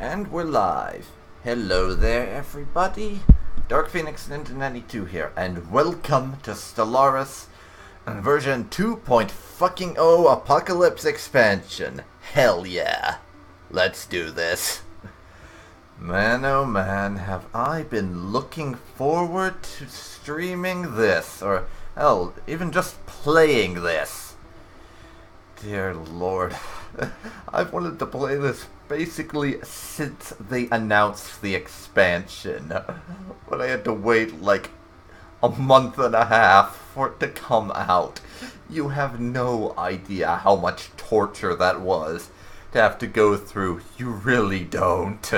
And we're live. Hello there, everybody. Dark Phoenix Ninja 92 here, and welcome to Stellaris version 2.0 Apocalypse expansion. Hell yeah. Let's do this. Man, oh man, have I been looking forward to streaming this, or hell, even just playing this. Dear Lord, I've wanted to play this basically since they announced the expansion, but I had to wait like a month and a half for it to come out. You have no idea how much torture that was to have to go through. You really don't.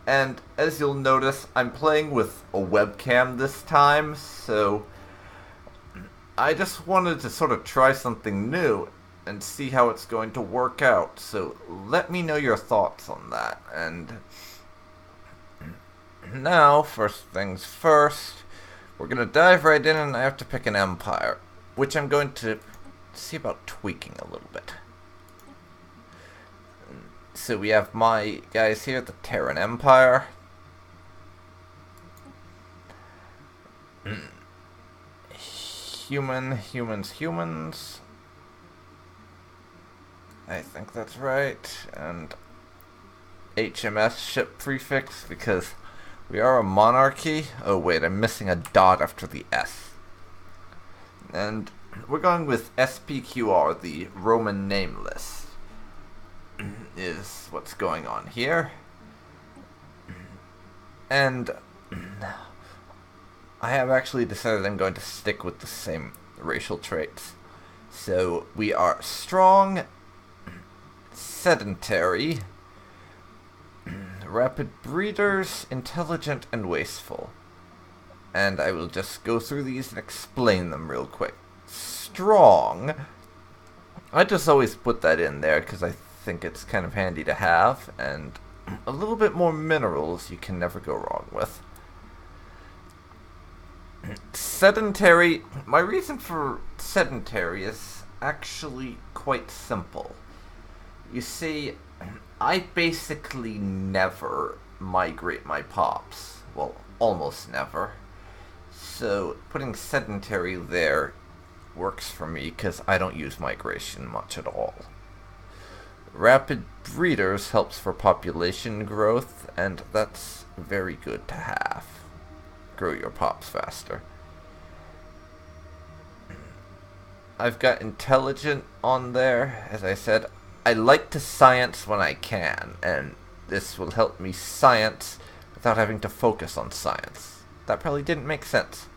And as you'll notice, I'm playing with a webcam this time, so I just wanted to sort of try something new and see how it's going to work out. So let me know your thoughts on that. And now, first things first, we're going to dive right in, and I have to pick an empire, which I'm going to see about tweaking a little bit. So we have my guys here, the Terran Empire. Humans. I think that's right. And HMS ship prefix, because we are a monarchy. Oh wait, I'm missing a dot after the S. And we're going with SPQR, the Roman nameless, is what's going on here. And I have actually decided I'm going to stick with the same racial traits. So we are strong, sedentary, rapid breeders, intelligent, and wasteful. And I will just go through these and explain them real quick. Strong, I just always put that in there because I think it's kind of handy to have, and a little bit more minerals you can never go wrong with. Sedentary, my reason for sedentary is actually quite simple. You see, I basically never migrate my pops. Well, almost never. So putting sedentary there works for me because I don't use migration much at all. Rapid breeders helps for population growth, and that's very good to have. Grow your pops faster. I've got intelligent on there. As I said, I like to science when I can, and this will help me science without having to focus on science. That probably didn't make sense.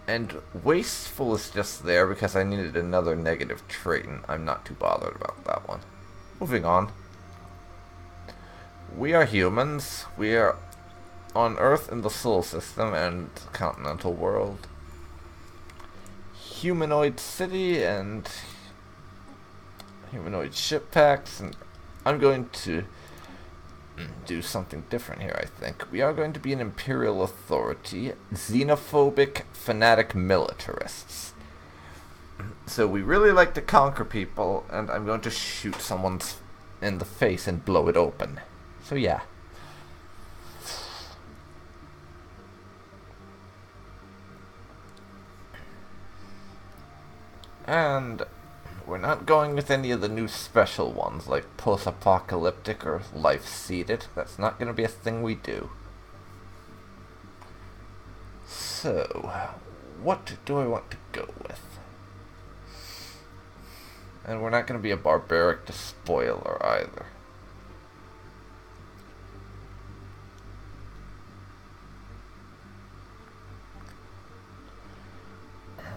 And wasteful is just there because I needed another negative trait, and I'm not too bothered about that one. Moving on. We are humans. We are on Earth in the Sol system and continental world. Humanoid city and humanoid ship packs, and I'm going to do something different here, I think. We are going to be an imperial authority, xenophobic, fanatic militarists. So we really like to conquer people, and I'm going to shoot someone in the face and blow it open. So yeah. And we're not going with any of the new special ones, like post-apocalyptic or life-seeded. That's not going to be a thing we do. So, what do I want to go with? And we're not going to be a barbaric despoiler either.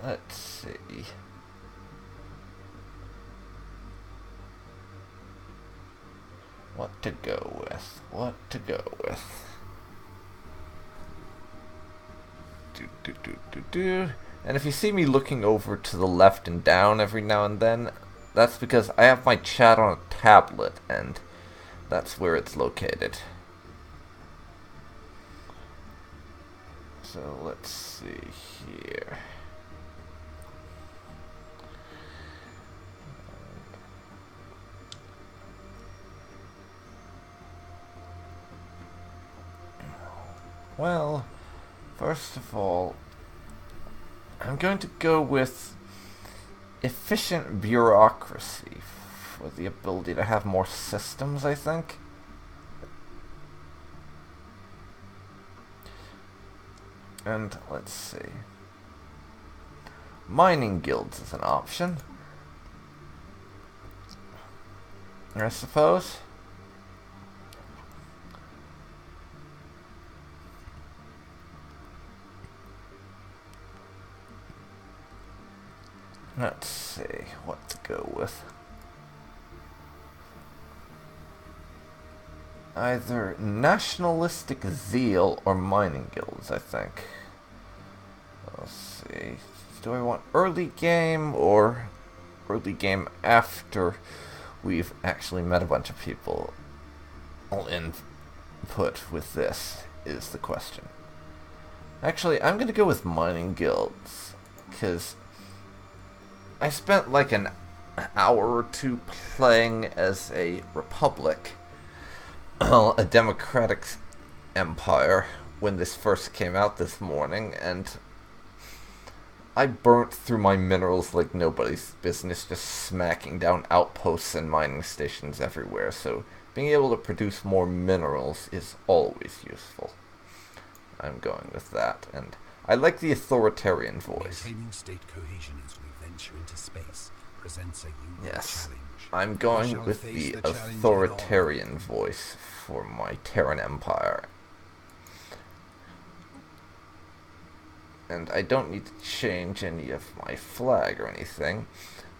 Let's see. What to go with. And if you see me looking over to the left and down every now and then, that's because I have my chat on a tablet, and that's where it's located. So let's see here. Well, first of all, I'm going to go with efficient bureaucracy for the ability to have more systems, I think. And let's see. Mining guilds is an option, I suppose. Let's see what to go with. Either nationalistic zeal or mining guilds, I think. Let's see. Do I want early game or early game after we've actually met a bunch of people? All input with this is the question. Actually, I'm going to go with mining guilds, because I spent like an hour or two playing as a republic, a democratic empire, when this first came out this morning, and I burnt through my minerals like nobody's business, just smacking down outposts and mining stations everywhere, so being able to produce more minerals is always useful. I'm going with that, and I like the authoritarian voice. Maintaining state cohesion as we venture into space presents a unique challenge. I'm going with the authoritarian voice for my Terran Empire. And I don't need to change any of my flag or anything.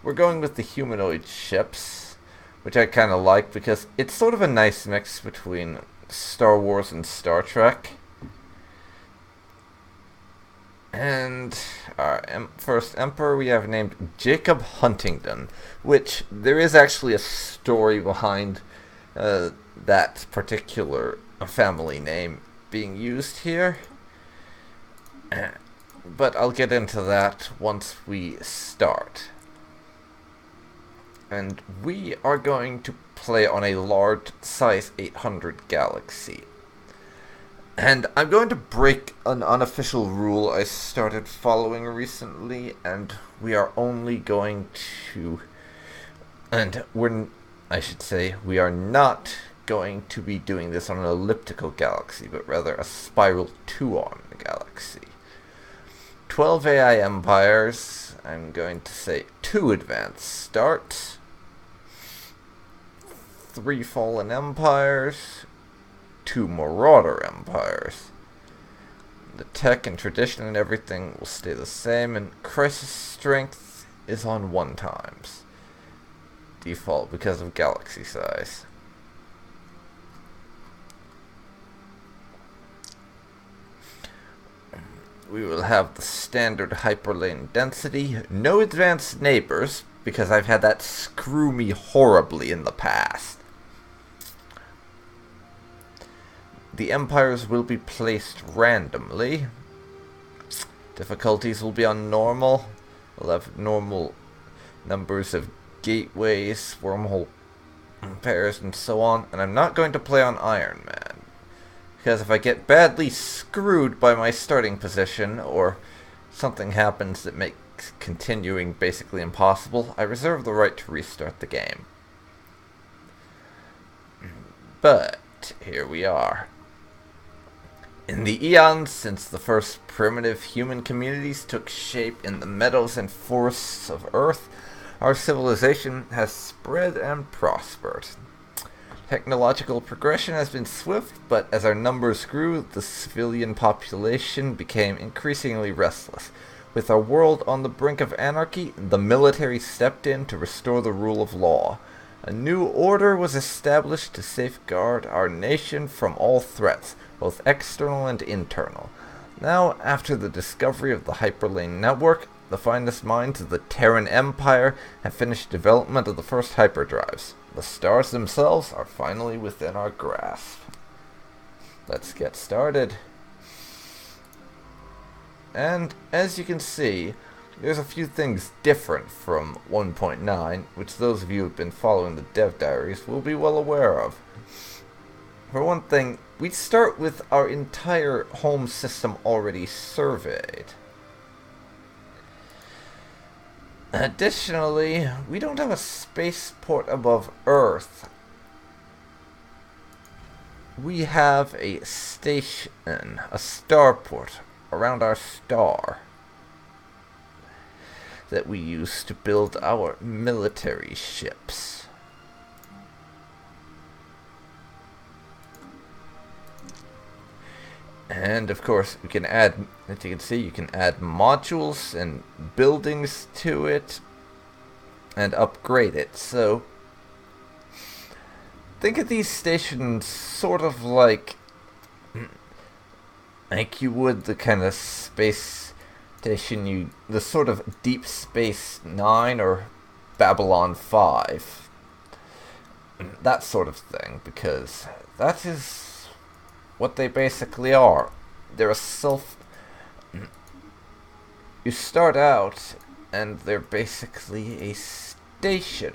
We're going with the humanoid ships, which I kind of like because it's sort of a nice mix between Star Wars and Star Trek. And our first emperor we have named Jacob Huntington, which there is actually a story behind that particular family name being used here. But I'll get into that once we start. And we are going to play on a large size 800 galaxy. And I'm going to break an unofficial rule I started following recently, and we are only going to... we are not going to be doing this on an elliptical galaxy, but rather a spiral 2-armed galaxy. 12 AI empires, I'm going to say 2 advanced start, 3 fallen empires, 2 marauder empires. The tech and tradition and everything will stay the same, and crisis strength is on 1 times. Default because of galaxy size. We will have the standard hyperlane density, no advanced neighbors, because I've had that screw me horribly in the past. The empires will be placed randomly. Difficulties will be on normal. We'll have normal numbers of gateways, wormhole pairs, and so on. And I'm not going to play on Iron Man, because if I get badly screwed by my starting position, or something happens that makes continuing basically impossible, I reserve the right to restart the game. But here we are. In the eons since the first primitive human communities took shape in the meadows and forests of Earth, our civilization has spread and prospered. Technological progression has been swift, but as our numbers grew, the civilian population became increasingly restless. With our world on the brink of anarchy, the military stepped in to restore the rule of law. A new order was established to safeguard our nation from all threats, both external and internal. Now, after the discovery of the hyperlane network, the finest minds of the Terran Empire have finished development of the first hyperdrives. The stars themselves are finally within our grasp. Let's get started. And as you can see, there's a few things different from 1.9, which those of you who have been following the dev diaries will be well aware of. For one thing, we start with our entire home system already surveyed. Additionally, we don't have a spaceport above Earth. We have a station, a starport, around our star that we use to build our military ships. And of course, we can add, as you can see, you can add modules and buildings to it and upgrade it. So, think of these stations sort of like you would the kind of space station the sort of Deep Space Nine or Babylon 5. That sort of thing, because that is what they basically are. They're you start out, and they're basically a station.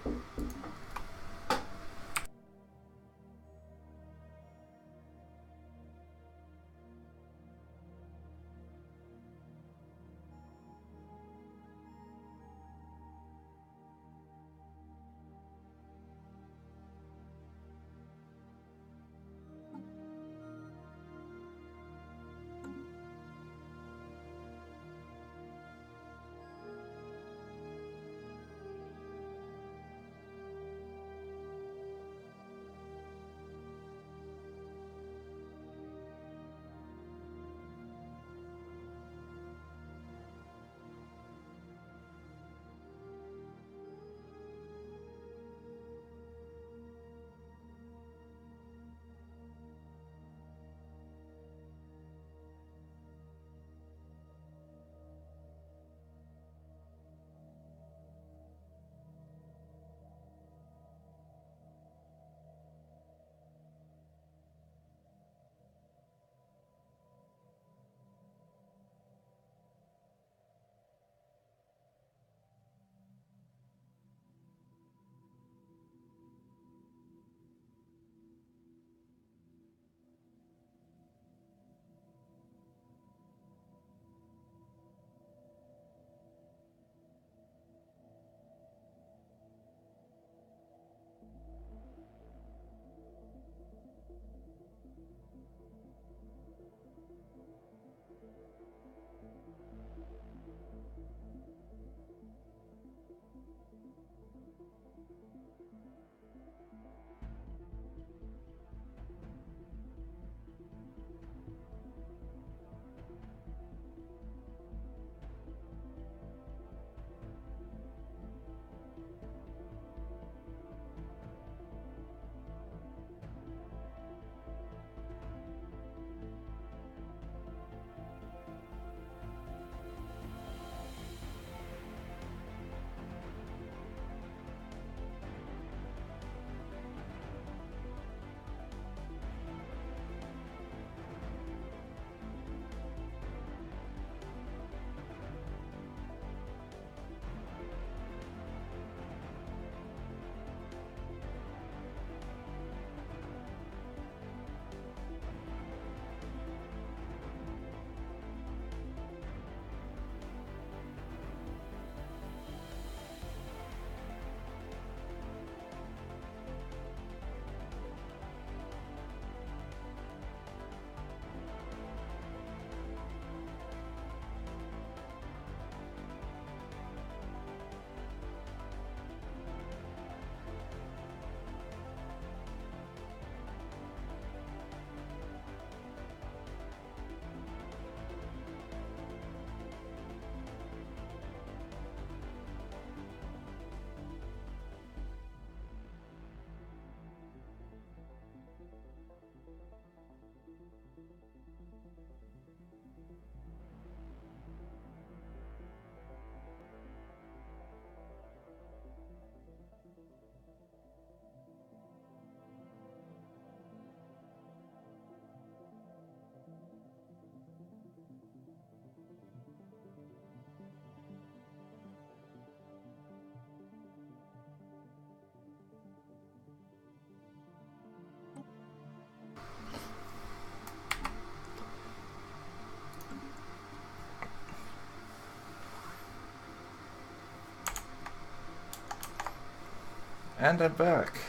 And I'm back.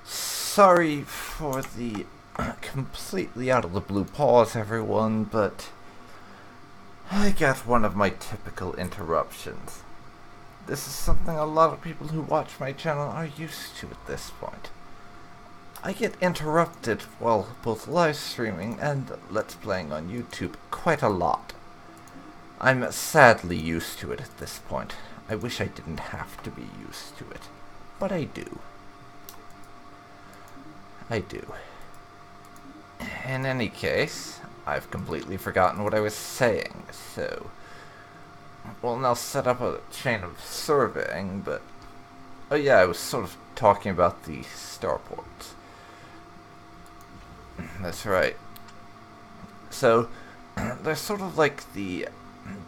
Sorry for the completely out of the blue pause, everyone, but I got one of my typical interruptions. This is something a lot of people who watch my channel are used to at this point. I get interrupted while both live streaming and let's playing on YouTube quite a lot. I'm sadly used to it at this point. I wish I didn't have to be used to it, but I do. I do. In any case, I've completely forgotten what I was saying, so we'll now set up a chain of surveying, but oh yeah, I was sort of talking about the starports. That's right. So, they're sort of like the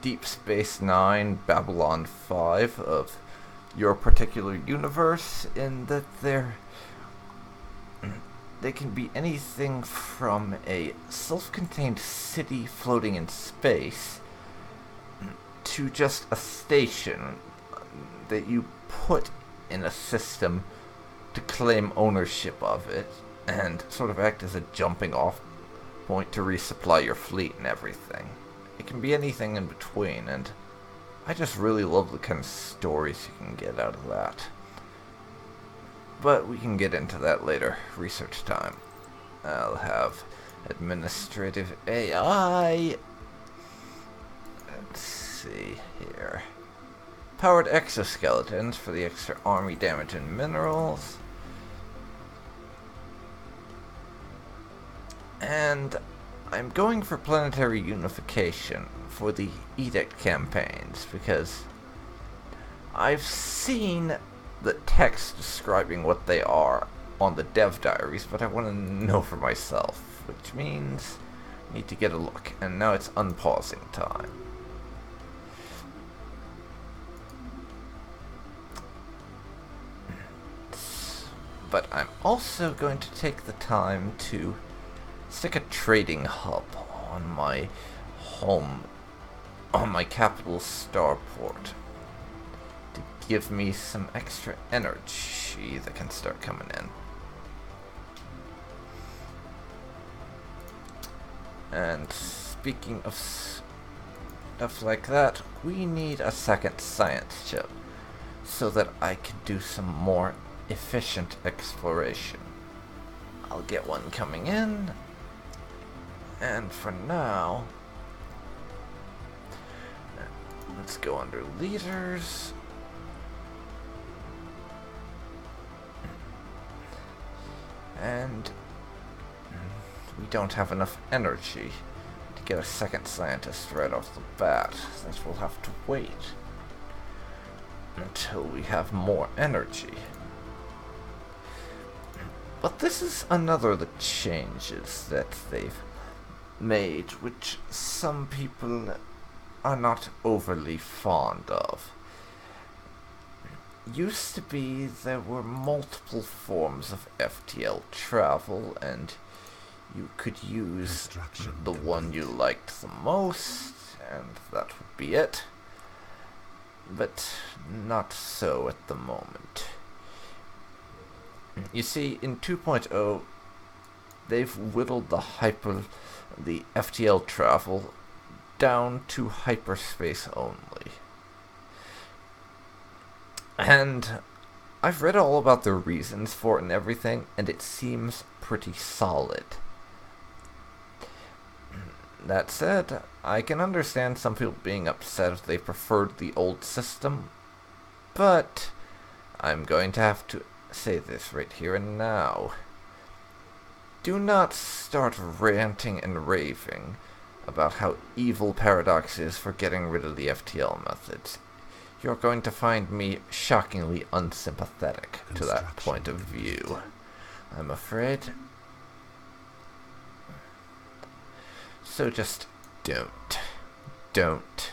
Deep Space Nine, Babylon 5 of your particular universe, in that they can be anything from a self-contained city floating in space to just a station that you put in a system to claim ownership of it and sort of act as a jumping off point to resupply your fleet and everything. It can be anything in between, and I just really love the kind of stories you can get out of that. But we can get into that later. Research time. I'll have administrative AI. Let's see here. Powered exoskeletons for the extra army damage and minerals. And I'm going for planetary unification for the edict campaigns because I've seen the text describing what they are on the dev diaries, but I want to know for myself, which means I need to get a look. And now it's unpausing time. But I'm also going to take the time to stick a trading hub on my home, on my capital starport, to give me some extra energy that can start coming in. And speaking of stuff like that, we need a second science chip so that I can do some more efficient exploration. I'll get one coming in. And for now, let's go under leaders. And we don't have enough energy to get a second scientist right off the bat. So we'll have to wait until we have more energy. But this is another of the changes that they've made, which some people are not overly fond of. Used to be there were multiple forms of FTL travel, and you could use the one you liked the most, and that would be it. But not so at the moment. You see, in 2.0, they've whittled the FTL travel down to hyperspace only. And I've read all about the reasons for it and everything, and it seems pretty solid. That said, I can understand some people being upset if they preferred the old system, but I'm going to have to say this right here and now. Do not start ranting and raving about how evil Paradox is for getting rid of the FTL methods. You're going to find me shockingly unsympathetic to that point of view, I'm afraid. So just don't.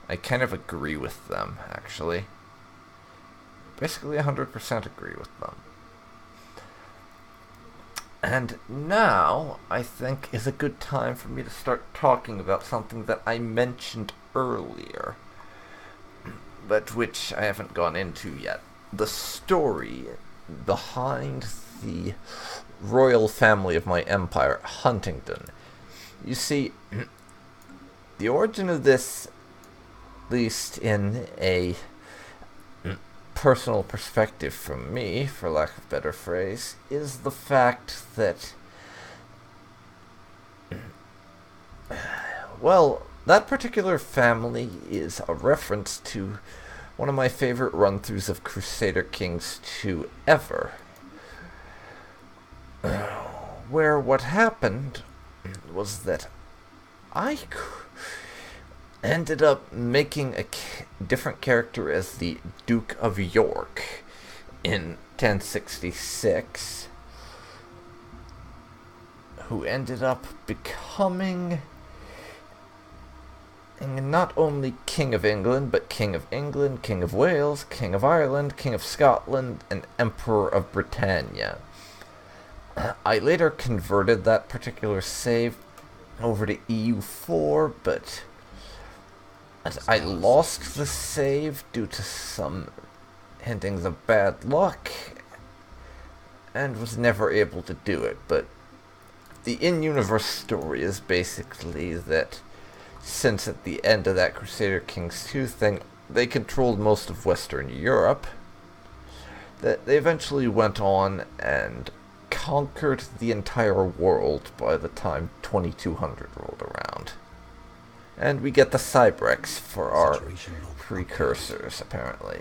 I kind of agree with them, actually. Basically 100% agree with them. And now, I think, is a good time for me to start talking about something that I mentioned earlier, but which I haven't gone into yet. the story behind the royal family of my empire, Huntington. You see, the origin of this, at least in a personal perspective from me, for lack of a better phrase, is the fact that, well, that particular family is a reference to one of my favorite run-throughs of Crusader Kings 2 ever, where what happened was that I ended up making a different character as the Duke of York in 1066, who ended up becoming not only King of England, but King of England, King of Wales, King of Ireland, King of Scotland, and Emperor of Britannia. I later converted that particular save over to EU4, but I lost the save due to some hintings of bad luck, and was never able to do it. But the in-universe story is basically that since at the end of that Crusader Kings 2 thing, they controlled most of Western Europe, that they eventually went on and conquered the entire world by the time 2200 rolled around. And we get the Cybrex for our precursors, apparently.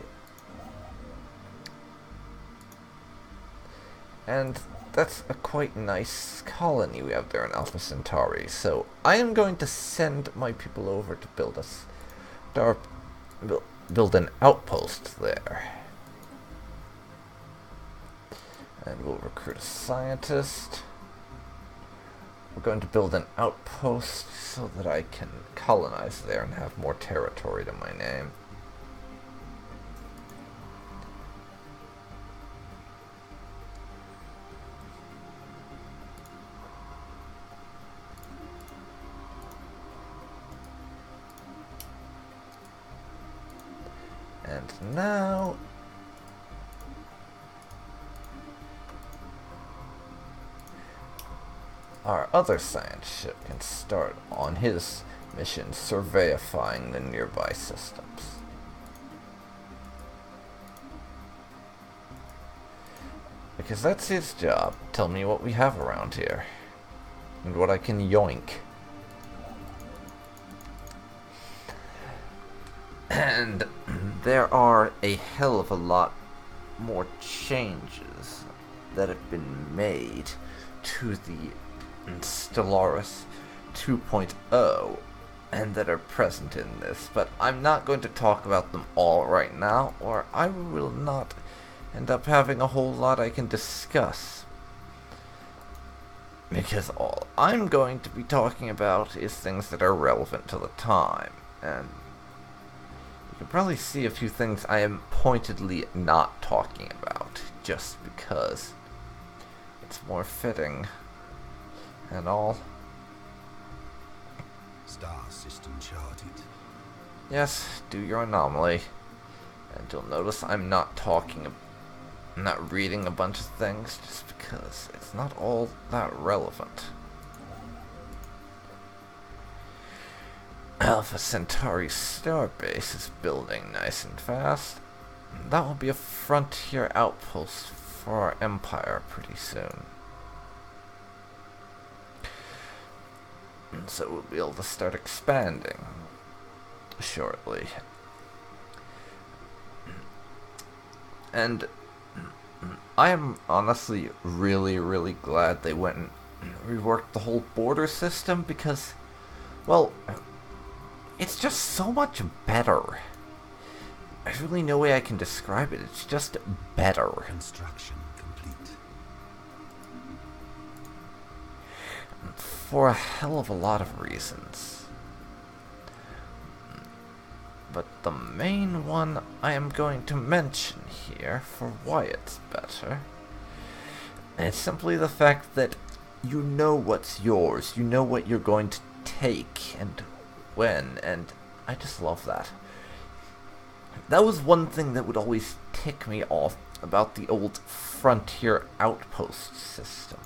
And that's a quite nice colony we have there in Alpha Centauri. So I am going to send my people over to build an outpost there. And we'll recruit a scientist. We're going to build an outpost so that I can colonize there and have more territory to my name. And now our other science ship can start on his mission surveyifying the nearby systems. Because that's his job. Tell me what we have around here. And what I can yoink. And there are a hell of a lot more changes that have been made to the Stellaris 2.0 and that are present in this, but I'm not going to talk about them all right now, or I will not end up having a whole lot I can discuss. Because all I'm going to be talking about is things that are relevant to the time, and you can probably see a few things I am pointedly not talking about, just because it's more fitting and all. Star system charted. Yes, do your anomaly. And you'll notice I'm not reading a bunch of things, just because it's not all that relevant. Alpha Centauri starbase is building nice and fast. That will be a frontier outpost for our empire pretty soon. And so we'll be able to start expanding shortly. And I am honestly really, really glad they went and reworked the whole border system because, well, it's just so much better. There's really no way I can describe it. It's just better. Construction complete. For a hell of a lot of reasons. But the main one I am going to mention here for why it's better is simply the fact that you know what's yours. You know what you're going to take and when, and I just love that. That was one thing that would always tick me off about the old Frontier outpost system.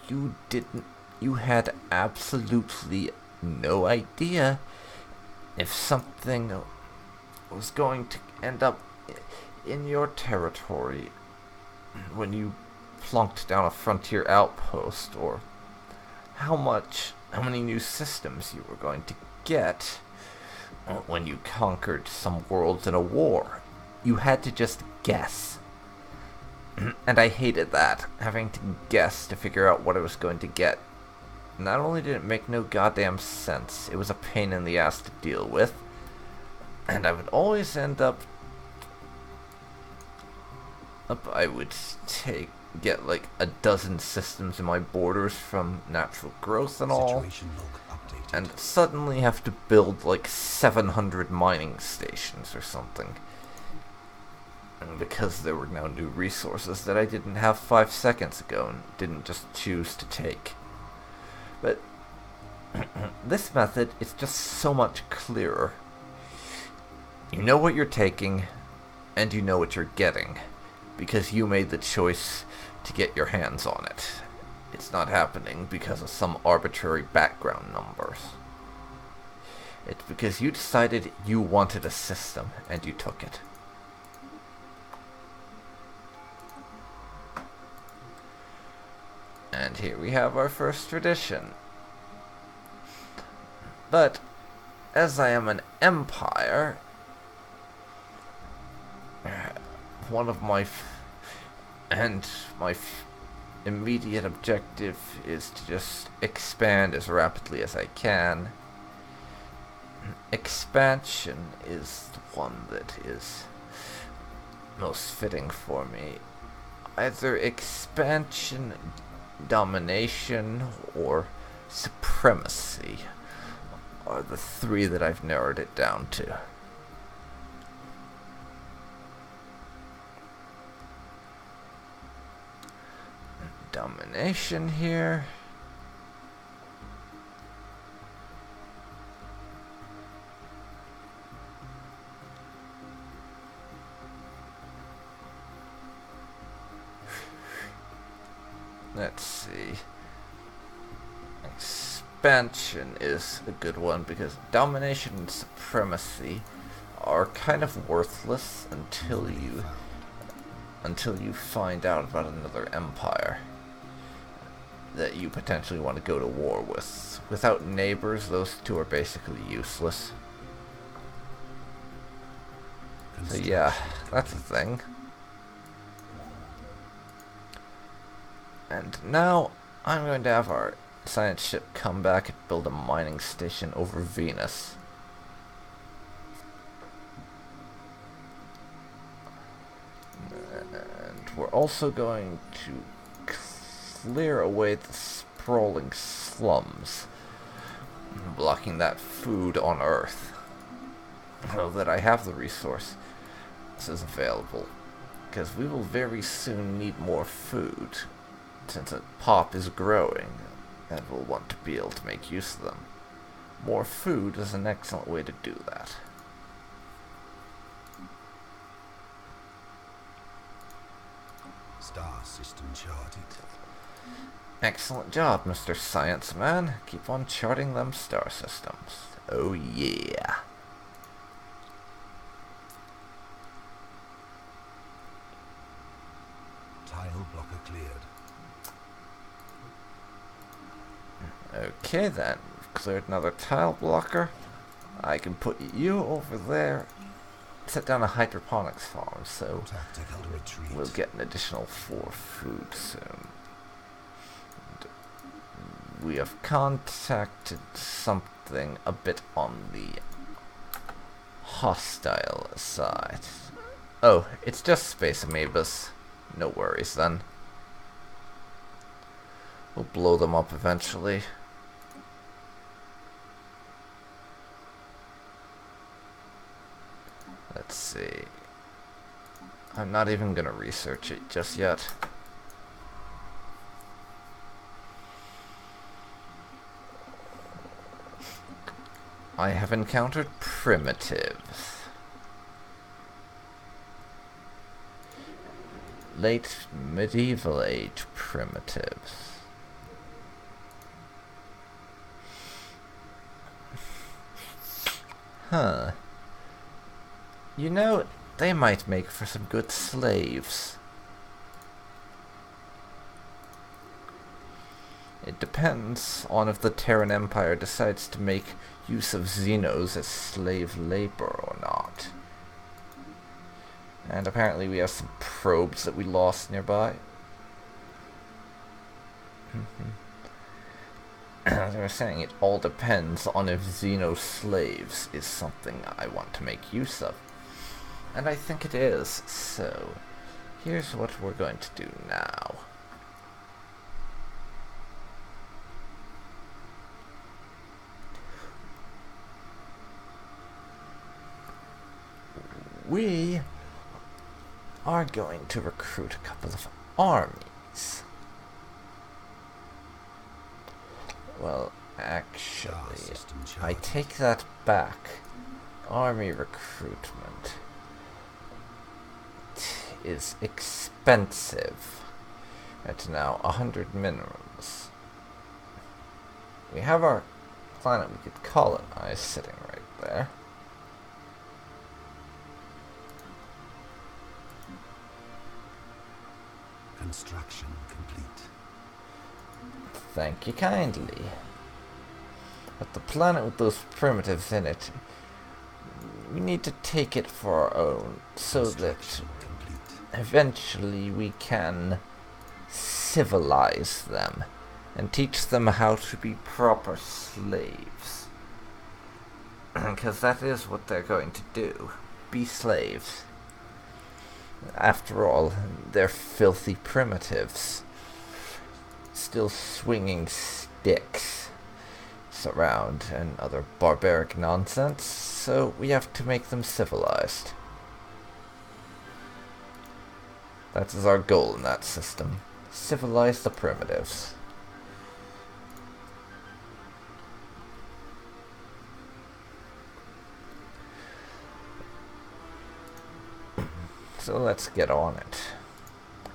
You had absolutely no idea if something was going to end up in your territory when you plunked down a Frontier outpost, or how many new systems you were going to get when you conquered some worlds in a war. You had to just guess. And I hated that, having to guess to figure out what I was going to get. Not only did it make no goddamn sense, it was a pain in the ass to deal with. And I would always end up I would get like a dozen systems in my borders from natural growth and all, and suddenly have to build like 700 mining stations or something. And because there were now new resources that I didn't have 5 seconds ago and didn't just choose to take. But this method is just so much clearer. You know what you're taking, and you know what you're getting, because you made the choice to get your hands on it. It's not happening because of some arbitrary background numbers. It's because you decided you wanted a system, and you took it. And here we have our first tradition. But, as I am an empire, one of my immediate objective is to just expand as rapidly as I can. Expansion is the one that is most fitting for me. Either expansion, domination, or supremacy are the 3 that I've narrowed it down to. Domination here. Let's see. Expansion is a good one because domination and supremacy are kind of worthless until you find out about another empire that you potentially want to go to war with. Without neighbors, those 2 are basically useless. So yeah, that's a thing. And now I'm going to have our science ship come back and build a mining station over Venus. And we're also going to clear away the sprawling slums, blocking that food on Earth. Now that I have the resource, this is available, because we will very soon need more food, since a pop is growing, and we'll want to be able to make use of them. More food is an excellent way to do that. Star system charted. Excellent job, Mr. Science Man. Keep on charting them star systems. Oh yeah. Tile blocker cleared. Okay then, we've cleared another tile blocker. I can put you over there. Set down a hydroponics farm, so we'll get an additional 4 food soon. We have contacted something a bit on the hostile side. Oh, it's just space amoebas. No worries then. We'll blow them up eventually. Let's see. I'm not even gonna research it just yet. I have encountered primitives. Late medieval age primitives. Huh. You know, they might make for some good slaves. It depends on if the Terran Empire decides to make use of Xenos as slave labor or not. And apparently we have some probes that we lost nearby. As I was saying, it all depends on if Xeno slaves is something I want to make use of. And I think it is, so here's what we're going to do now. We are going to recruit a couple of armies. Well, actually, I take that back. Army recruitment is expensive. It's now 100 minerals. We have our planet we could colonize sitting right there. Construction complete. Thank you kindly. But the planet with those primitives in it, we need to take it for our own, so that eventually we can civilize them and teach them how to be proper slaves. Because that is what they're going to do. Be slaves. After all, they're filthy primitives. Still swinging sticks around and other barbaric nonsense, so we have to make them civilized. That is our goal in that system. Civilize the primitives. So let's get on it.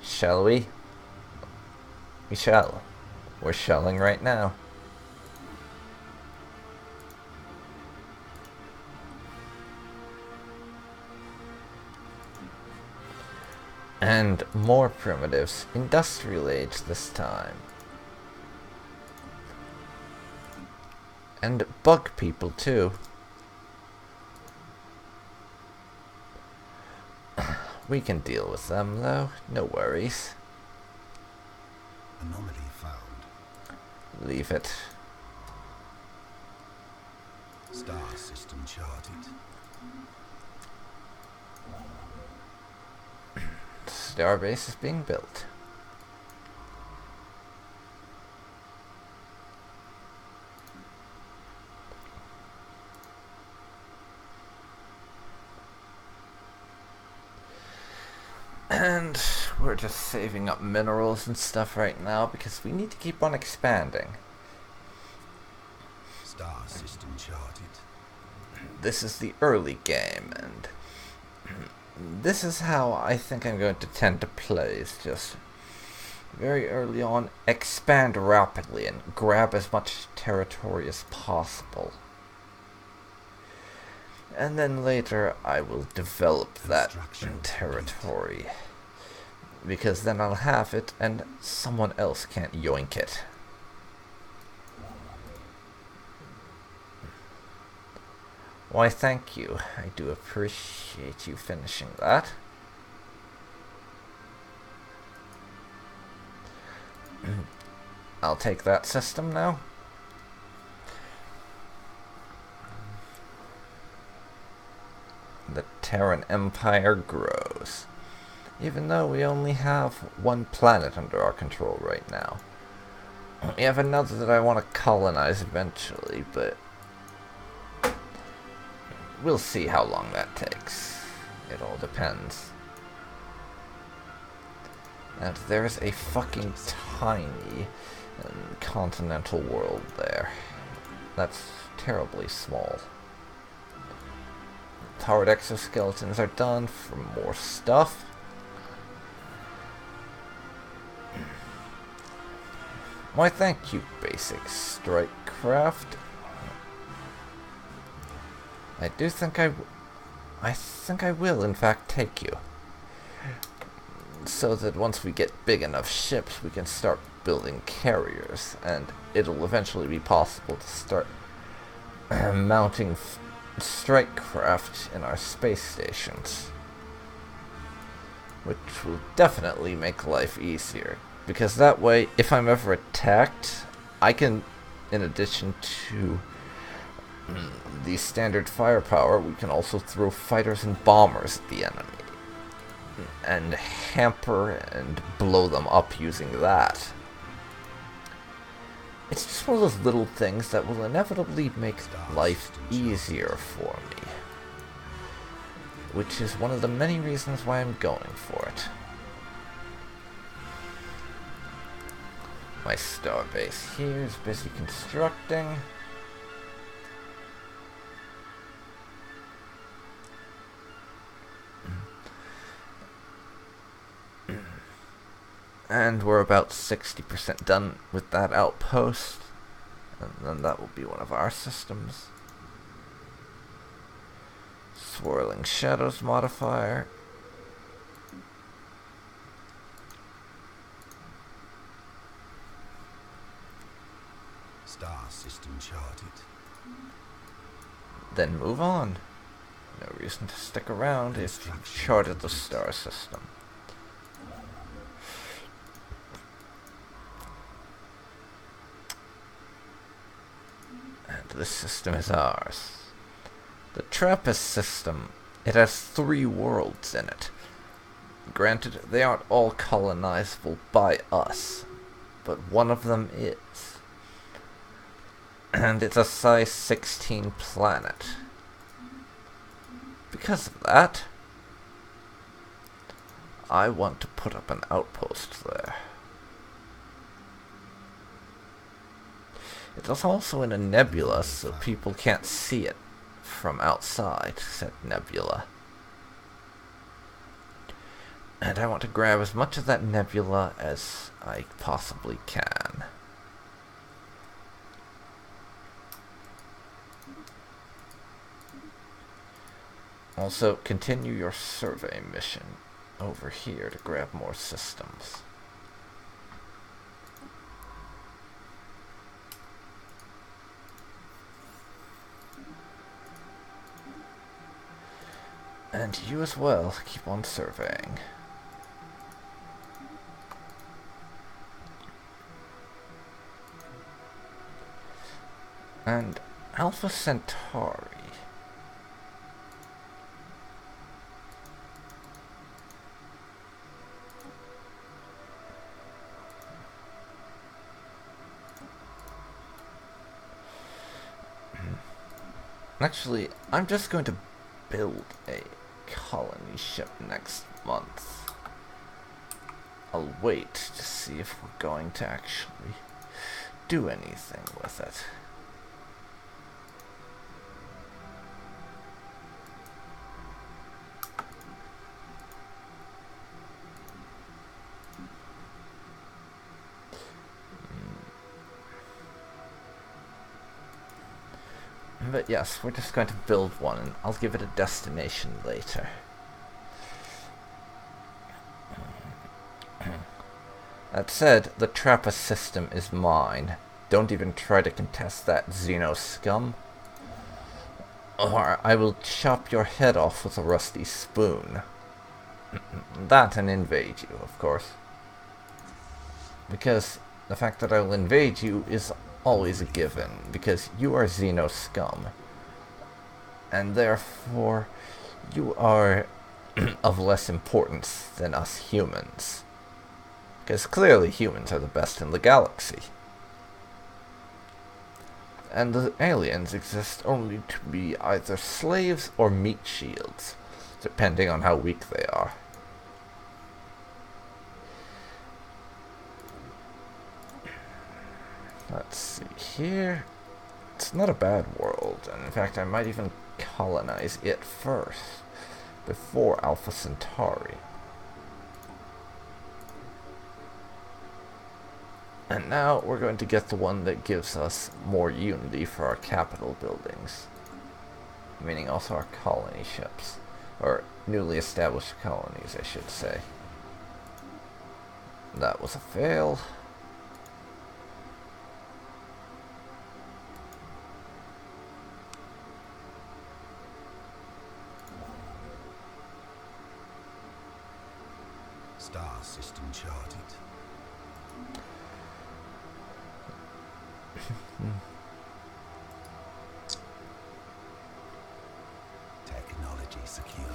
Shall we? We shall. We're shelling right now. And more primitives. Industrial age this time. And bug people too. We can deal with them though, no worries. Anomaly found. Leave it. Star system charted. Starbase is being built. And we're just saving up minerals and stuff right now because we need to keep on expanding. Star system charted. This is the early game, and this is how I think I'm going to tend to play. Is just very early on, expand rapidly and grab as much territory as possible. And then later I will develop that territory. Because then I'll have it and someone else can't yoink it. Why, thank you. I do appreciate you finishing that. I'll take that system now. The Terran Empire grows. Even though we only have one planet under our control right now. We have another that I want to colonize eventually, but we'll see how long that takes. It all depends. And there's a fucking tiny continental world there. That's terribly small. Powered exoskeletons are done for more stuff. Why, thank you, basic strike craft. I think I will, in fact, take you. So that once we get big enough ships, we can start building carriers, and it'll eventually be possible to start mounting strike craft in our space stations. Which will definitely make life easier. Because that way, if I'm ever attacked, I can, in addition to the standard firepower, we can also throw fighters and bombers at the enemy. And hamper and blow them up using that. It's just one of those little things that will inevitably make life easier for me. Which is one of the many reasons why I'm going for it. My starbase here is busy constructing. And we're about 60% done with that outpost. And then that will be one of our systems. Swirling Shadows modifier. Star system charted. Then move on. No reason to stick around if you've charted the star system. This system is ours. The TRAPPIST system, it has 3 worlds in it. Granted, they aren't all colonizable by us, but one of them is. And it's a size 16 planet. Because of that, I want to put up an outpost there. It's also in a nebula, so people can't see it from outside said nebula. And I want to grab as much of that nebula as I possibly can. Also, continue your survey mission over here to grab more systems. And you as well, keep on surveying. And Alpha Centauri. Actually, I'm just going to build a colony ship next month. I'll wait to see if we're going to actually do anything with it. But yes, we're just going to build one, and I'll give it a destination later. That said, the TRAPPIST system is mine. Don't even try to contest that, Xeno scum. Or I will chop your head off with a rusty spoon. That and invade you, of course. Because the fact that I will invade you is always a given, because you are Xeno scum. And therefore, you are of less importance than us humans. Because clearly humans are the best in the galaxy. And the aliens exist only to be either slaves or meat shields, depending on how weak they are. Let's see here. It's not a bad world, and in fact I might even colonize it first, before Alpha Centauri. And now we're going to get the one that gives us more unity for our capital buildings. Meaning also our colony ships. Or newly established colonies, I should say. That was a fail. Star system charted. Technology secured.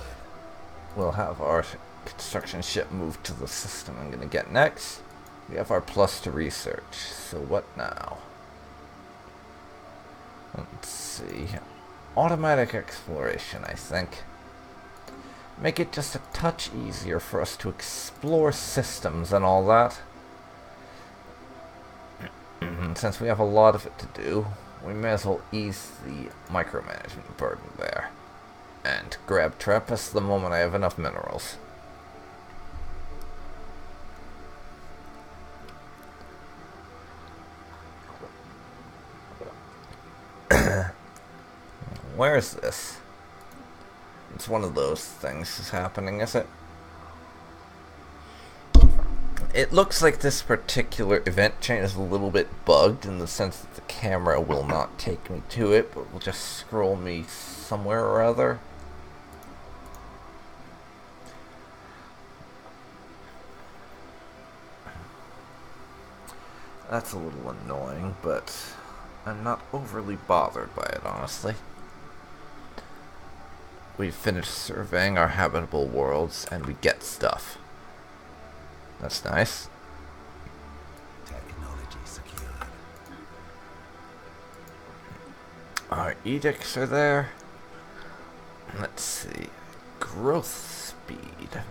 We'll have our construction ship moved to the system I'm gonna get next. We have our plus to research. So what now? Let's see. Automatic exploration, I think. Make it just a touch easier for us to explore systems and all that. Since we have a lot of it to do, we may as well ease the micromanagement burden there. And grab Trappist the moment I have enough minerals. Where is this? It's one of those things is happening, is it? It looks like this particular event chain is a little bit bugged in the sense that the camera will not take me to it, but will just scroll me somewhere or other. That's a little annoying, but I'm not overly bothered by it, honestly. We've finished surveying our habitable worlds, and we get stuff. That's nice. Technology secured. Our edicts are there. Let's see. Growth speed.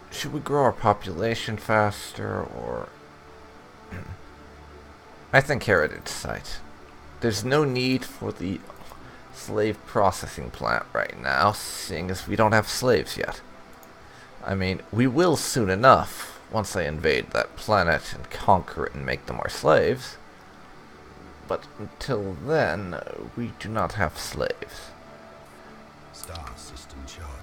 Should we grow our population faster, or... I think heritage site. There's no need for the slave processing plant right now, seeing as we don't have slaves yet. I mean, we will soon enough, once I invade that planet and conquer it and make them our slaves. But until then, we do not have slaves. Star system charted.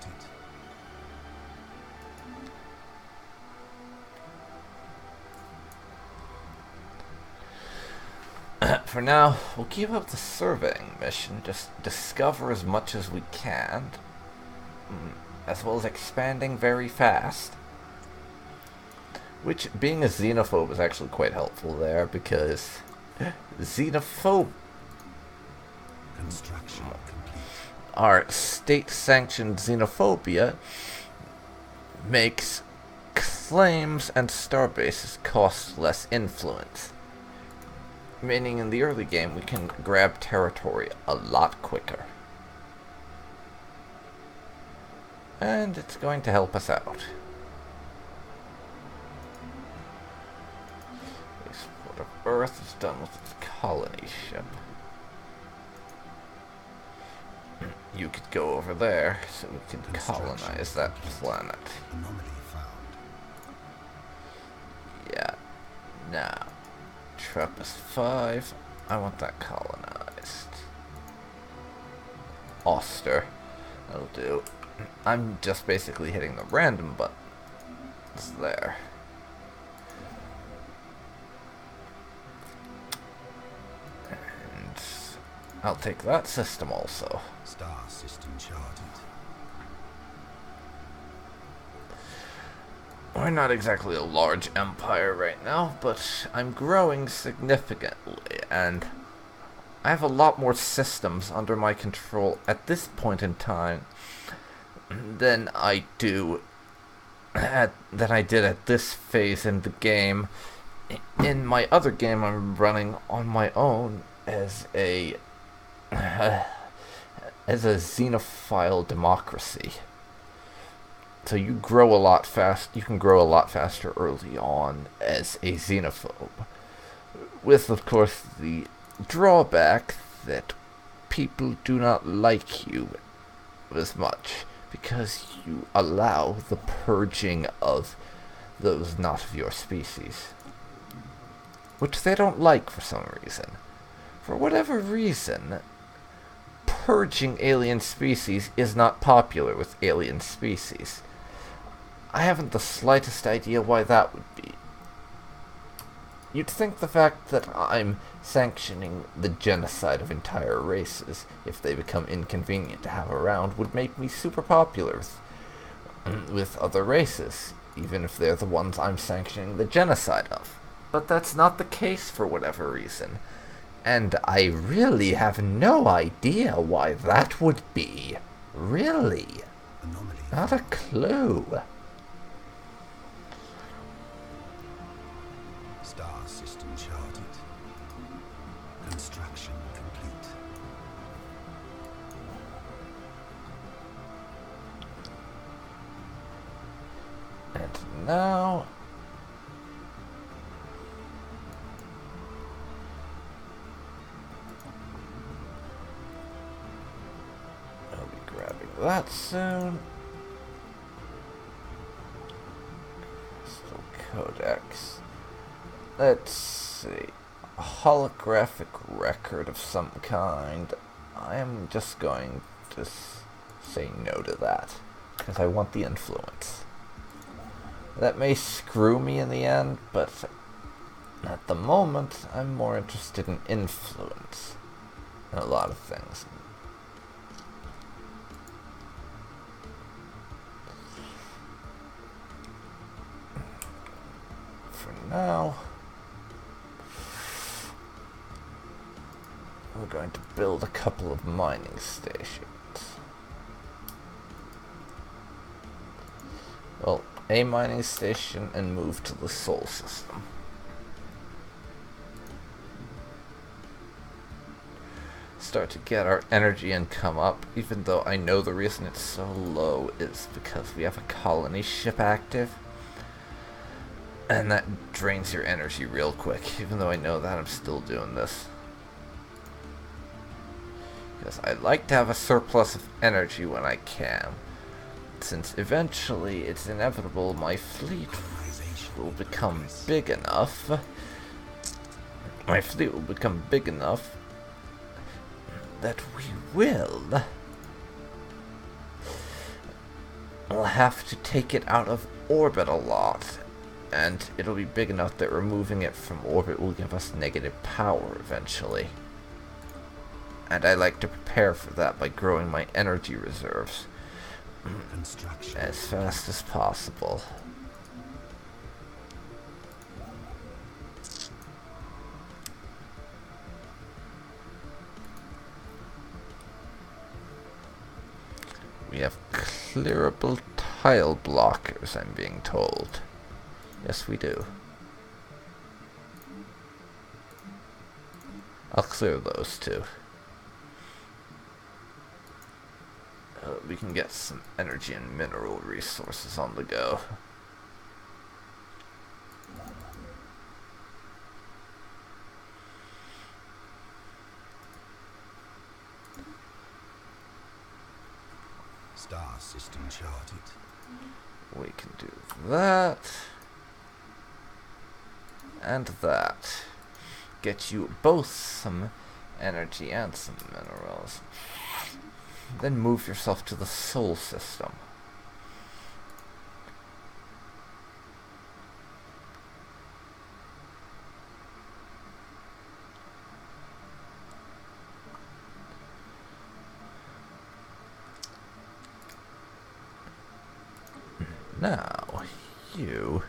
For now, we'll keep up the surveying mission, just discover as much as we can, as well as expanding very fast. Which, being a xenophobe, is actually quite helpful there, because Construction complete. Our state-sanctioned xenophobia makes claims and starbases cost less influence. Meaning in the early game we can grab territory a lot quicker. And it's going to help us out. Spaceport of Earth is done with its colony ship. You could go over there so we can colonize that planet. Anomaly found. Yeah. Now, Trappist 5. I want that colonized. Oster. That'll do. I'm just basically hitting the random button. It's there. And I'll take that system also. Star system charted. We're not exactly a large empire right now, but I'm growing significantly, and I have a lot more systems under my control at this point in time than I did at this phase in the game. In my other game, I'm running on my own as a xenophile democracy. So you grow a lot fast. You can grow a lot faster early on as a xenophobe, with of course the drawback that people do not like you as much because you allow the purging of those not of your species, which they don't like for some reason. For whatever reason, purging alien species is not popular with alien species. I haven't the slightest idea why that would be. You'd think the fact that I'm sanctioning the genocide of entire races, if they become inconvenient to have around, would make me super popular with other races, even if they're the ones I'm sanctioning the genocide of. But that's not the case for whatever reason. And I really have no idea why that would be. Really. Not a clue. Star system charted. Construction complete. And now... I'll be grabbing that soon. Crystal Codex. Let's see. A holographic record of some kind. I am just going to say no to that, because I want the influence. That may screw me in the end, but at the moment, I'm more interested in influence in a lot of things. For now, we're going to build a couple of mining stations. Well, a mining station and move to the Sol system. Start to get our energy income up, even though I know the reason it's so low is because we have a colony ship active. And that drains your energy real quick, even though I know that I'm still doing this. Because I like to have a surplus of energy when I can. Since eventually it's inevitable my fleet will become big enough. My fleet will become big enough that we'll have to take it out of orbit a lot. And it'll be big enough that removing it from orbit will give us negative power eventually. And I like to prepare for that by growing my energy reserves as fast as possible. We have clearable tile blockers, I'm being told. Yes, we do. I'll clear those too. We can get some energy and mineral resources on the go. Star system charted. We can do that. And that. Get you both some energy and some minerals. Then move yourself to the Sol system. Now, you...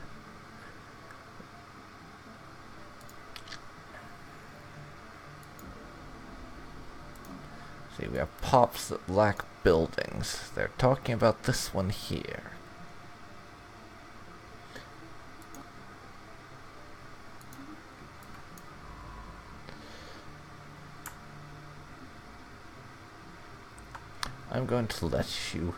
See, we have pops that lack buildings. They're talking about this one here. I'm going to let you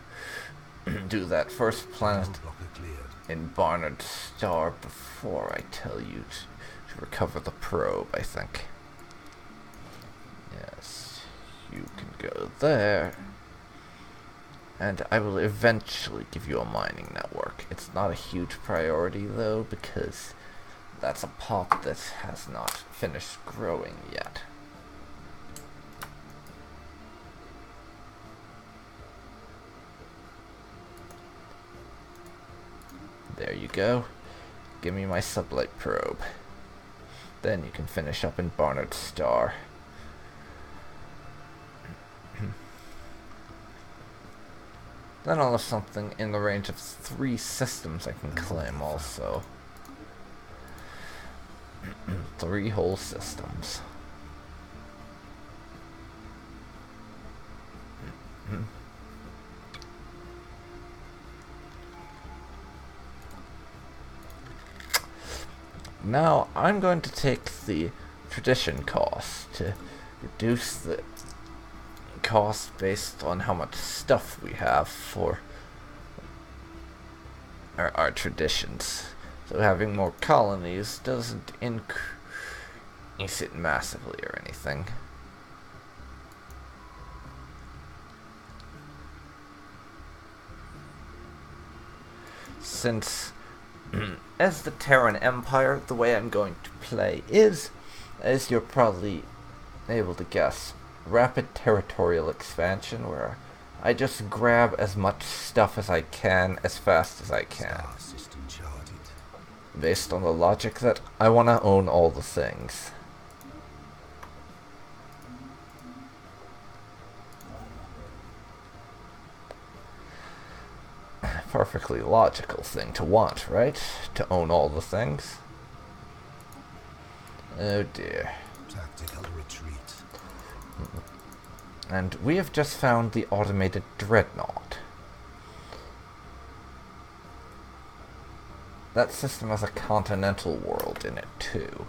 do that first planet Blocker cleared. in Barnard Star before I tell you to recover the probe, I think. Yes, you can go there. And I will eventually give you a mining network. It's not a huge priority though, because that's a pot that has not finished growing yet. There you go. Give me my sublight probe. Then you can finish up in Barnard Star. Then I'll have something in the range of 3 systems I can claim also. 3 whole systems. Now I'm going to take the tradition cost to reduce the cost based on how much stuff we have for our traditions. So having more colonies doesn't increase it massively or anything. Since as the Terran Empire, the way I'm going to play is, as you're probably able to guess, rapid territorial expansion, where I just grab as much stuff as I can as fast as I can. Based on the logic that I want to own all the things. Perfectly logical thing to want, right? To own all the things. Oh dear. Tactical retreat. And we have just found the automated dreadnought. That system has a continental world in it too.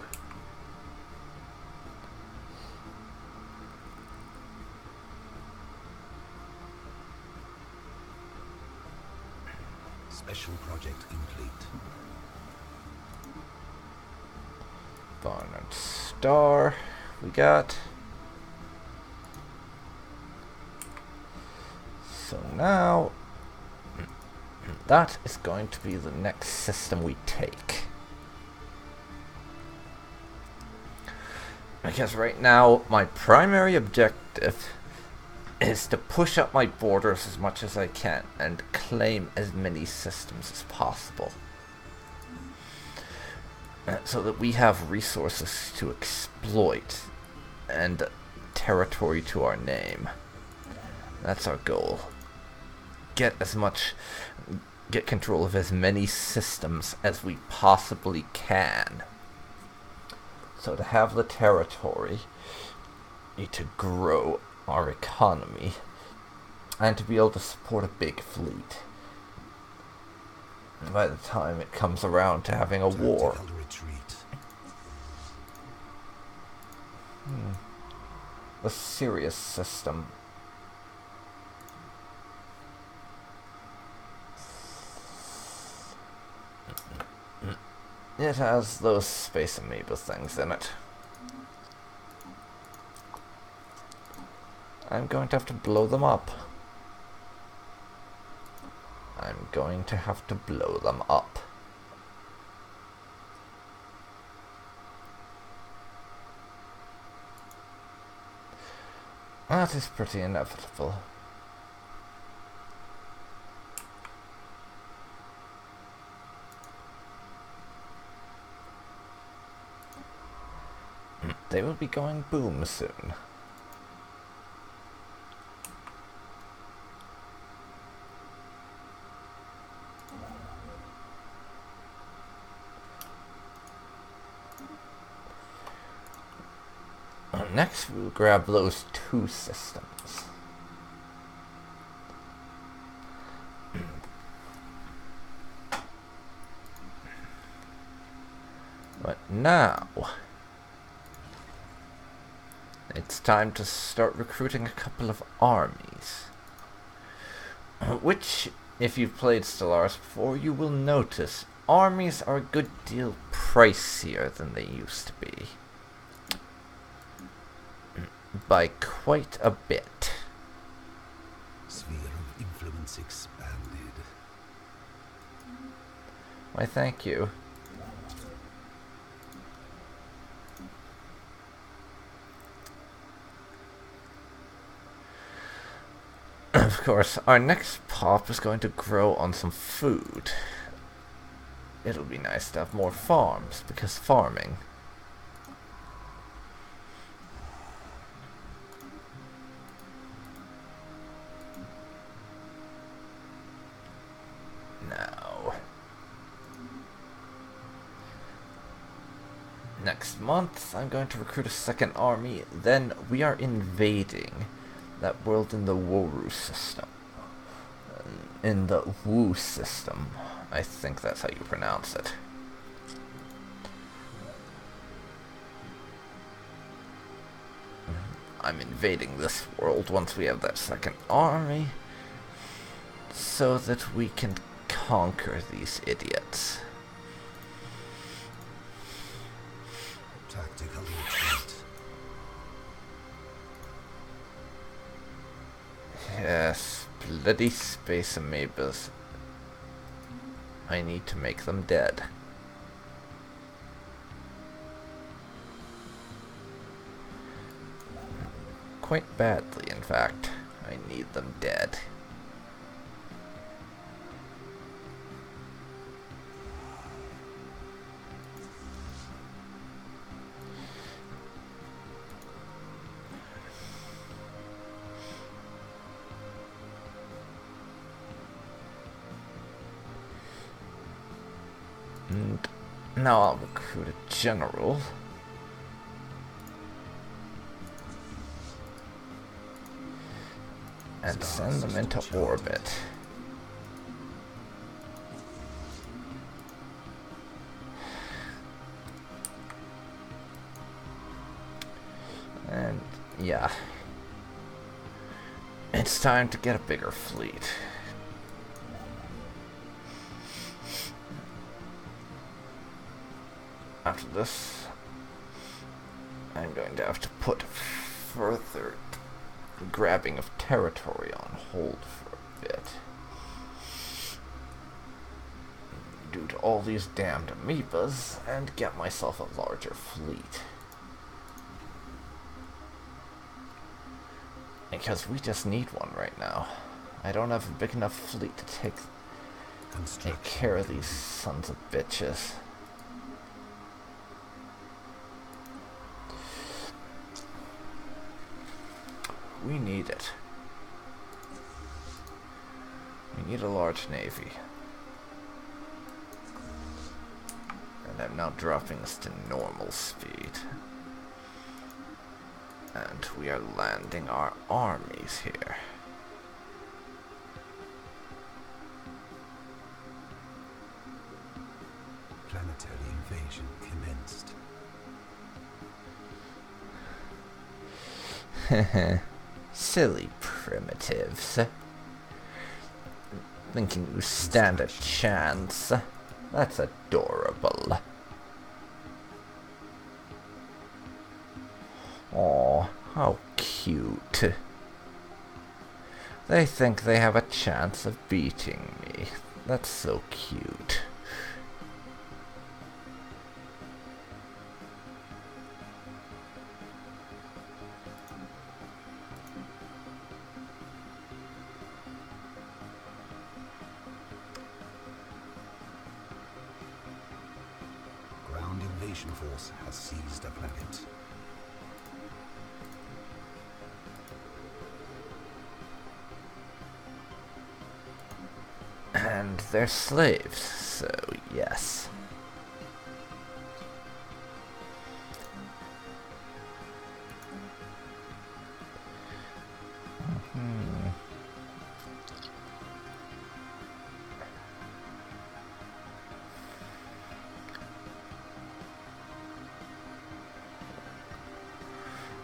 Special project complete. Barnard Star we got. So now that is going to be the next system we take. Because right now my primary objective is to push up my borders as much as I can and claim as many systems as possible. So that we have resources to exploit and territory to our name. That's our goal. Get control of as many systems as we possibly can. So to have the territory, to grow our economy, and to be able to support a big fleet. And by the time it comes around to having a war. A serious system. It has those space amoeba things in it. I'm going to have to blow them up. I'm going to have to blow them up. That is pretty inevitable. They will be going boom soon. Next, we'll grab those 2 systems. But now, it's time to start recruiting a couple of armies. Which if you've played Stellaris before, you will notice armies are a good deal pricier than they used to be. By quite a bit. Sphere of influence expanded. Why, thank you. Of course, our next pop is going to grow on some food. It'll be nice to have more farms, because farming. Now. Next month, I'm going to recruit a second army, then we are invading that world in the Woru system. In the Wu system. I think that's how you pronounce it. I'm invading this world once we have that second army, so that we can conquer these idiots. Tactical retreat. Yes, bloody space amoebas. I need to make them dead. Quite badly, in fact. I need them dead. And now I'll recruit a general. And send them into orbit. And yeah. It's time to get a bigger fleet. After this, I'm going to have to put further grabbing of territory on hold for a bit. Due to all these damned amoebas, and get myself a larger fleet. Because we just need one right now. I don't have a big enough fleet to take care of these sons of bitches. We need it. We need a large navy. And I'm now dropping this to normal speed. And we are landing our armies here. Planetary invasion commenced. Silly primitives. Thinking you stand a chance. That's adorable. Aw, how cute. They think they have a chance of beating me. That's so cute. Ground invasion force has seized a planet. And they're slaves, so yes.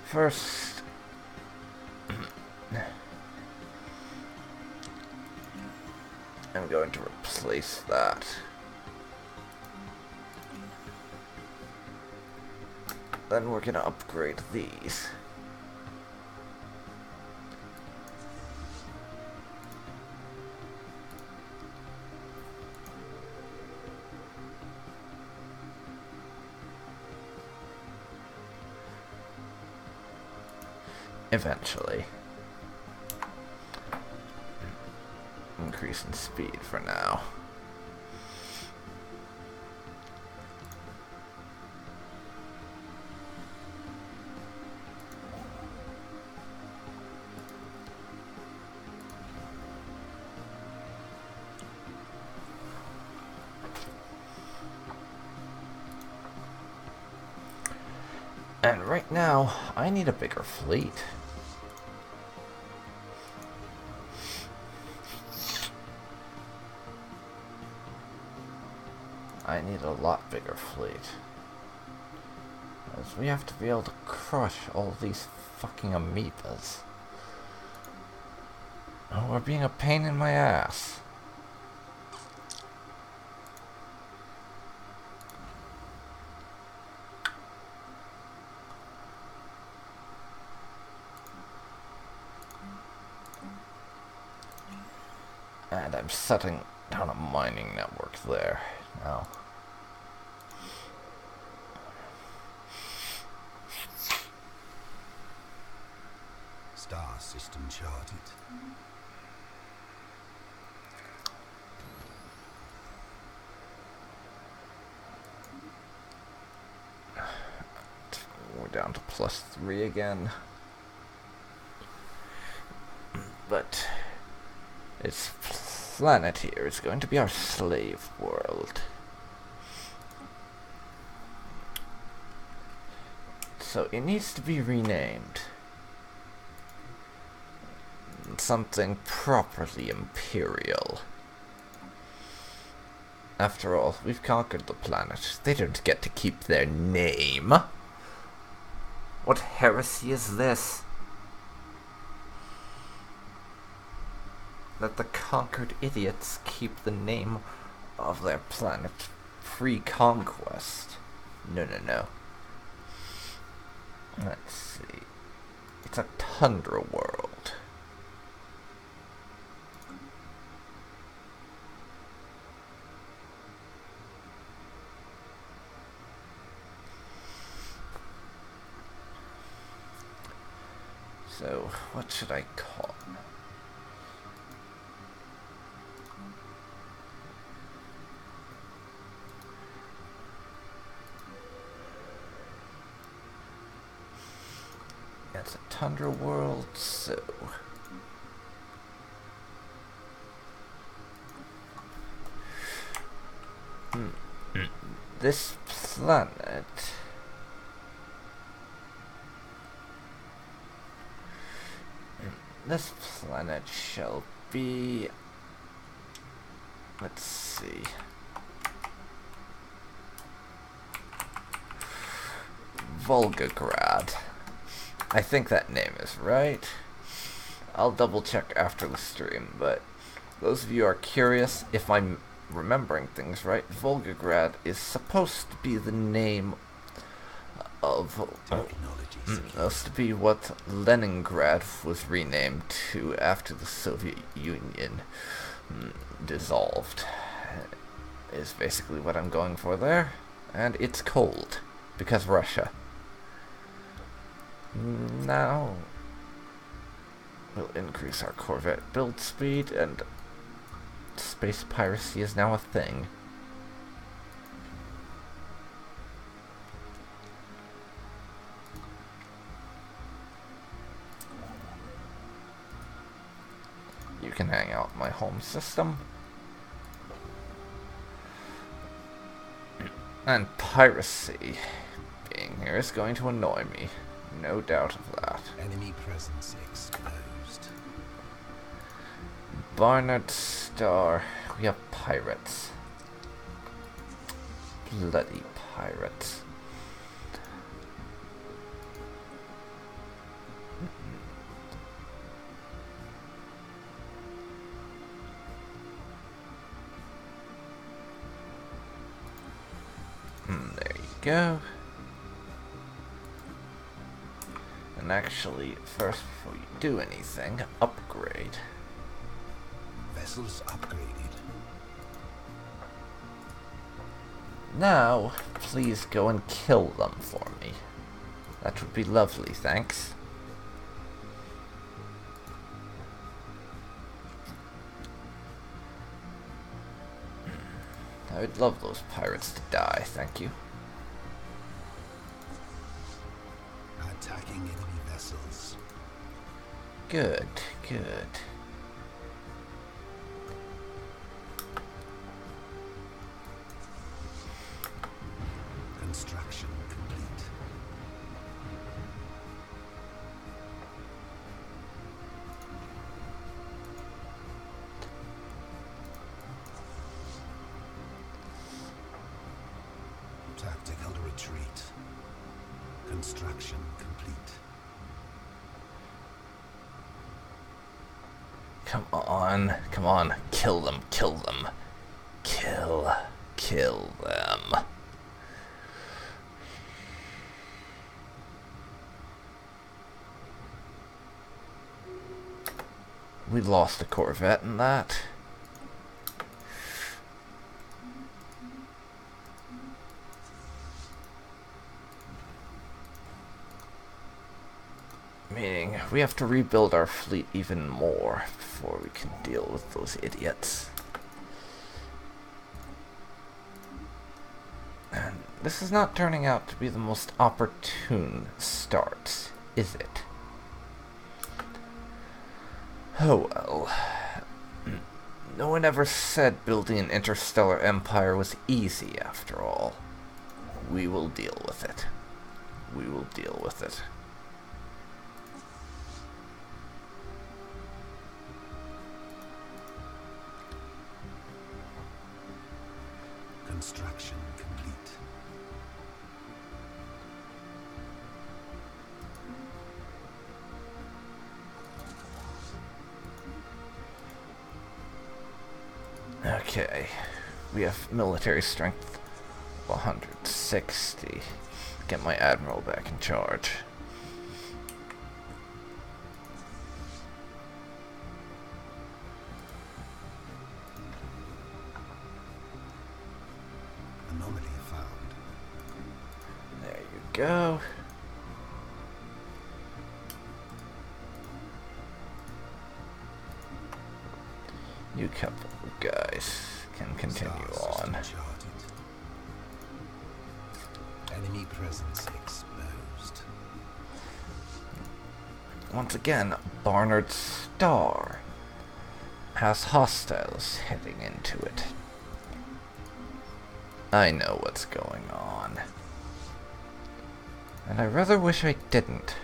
First, place that. Then we're gonna upgrade these. Eventually. Increase in speed for now. And right now, I need a bigger fleet. I need a lot bigger fleet. As we have to be able to crush all these fucking amoebas. Oh, we're being a pain in my ass. And I'm setting down a mining network there now. Star system charted. We're down to +3 again. But its planet here is going to be our slave world. So it needs to be renamed. Something properly imperial. After all, we've conquered the planet. They don't get to keep their name. What heresy is this? That the conquered idiots keep the name of their planet pre-conquest. No, no, no. Let's see. It's a tundra world. So, what should I call it? It's a tundra world, so... This planet... This planet shall be... Let's see... Volgograd. I think that name is right. I'll double check after the stream, but those of you who are curious if I'm remembering things right, Volgograd is supposed to be the name of... supposed to be what Leningrad was renamed to after the Soviet Union dissolved. Is basically what I'm going for there. And it's cold, because Russia. Now, we'll increase our Corvette build speed, and space piracy is now a thing. You can hang out in my home system. And piracy being here is going to annoy me. No doubt of that. Enemy presence exposed. Barnard Star. We have pirates. Bloody pirates. There you go. And actually, first, before you do anything, upgrade. Vessels upgraded. Now, please go and kill them for me. That would be lovely, thanks. I would love those pirates to die, thank you. Attacking enemy vessels. Good, good. Construction complete. Tactical retreat. Construction complete. Come on, come on, kill them, kill them. Kill them. We lost a Corvette in that. Meaning, we have to rebuild our fleet even more before we can deal with those idiots. And this is not turning out to be the most opportune start, is it? Oh well. No one ever said building an interstellar empire was easy, after all. We will deal with it. We will deal with it. Construction complete. Okay, we have military strength of 160. Get my admiral back in charge. Anomaly found. There you go. You couple of guys can continue on. Enemy presence exposed. Once again, Barnard Star has hostiles heading into it. I know what's going on. And I rather wish I didn't.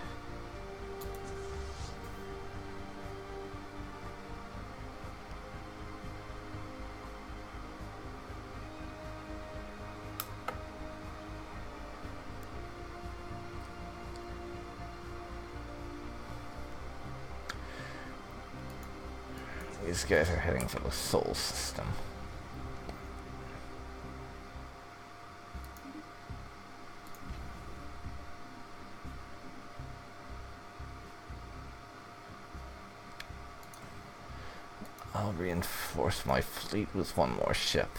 These guys are heading for the Sol system. I'll reinforce my fleet with one more ship.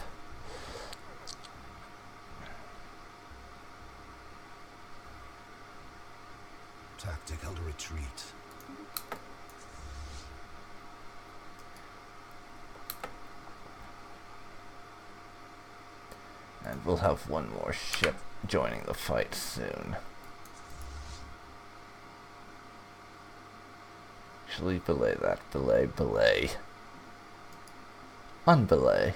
Tactical retreat. And we'll have one more ship joining the fight soon. Actually, belay that. Belay. Unbelay.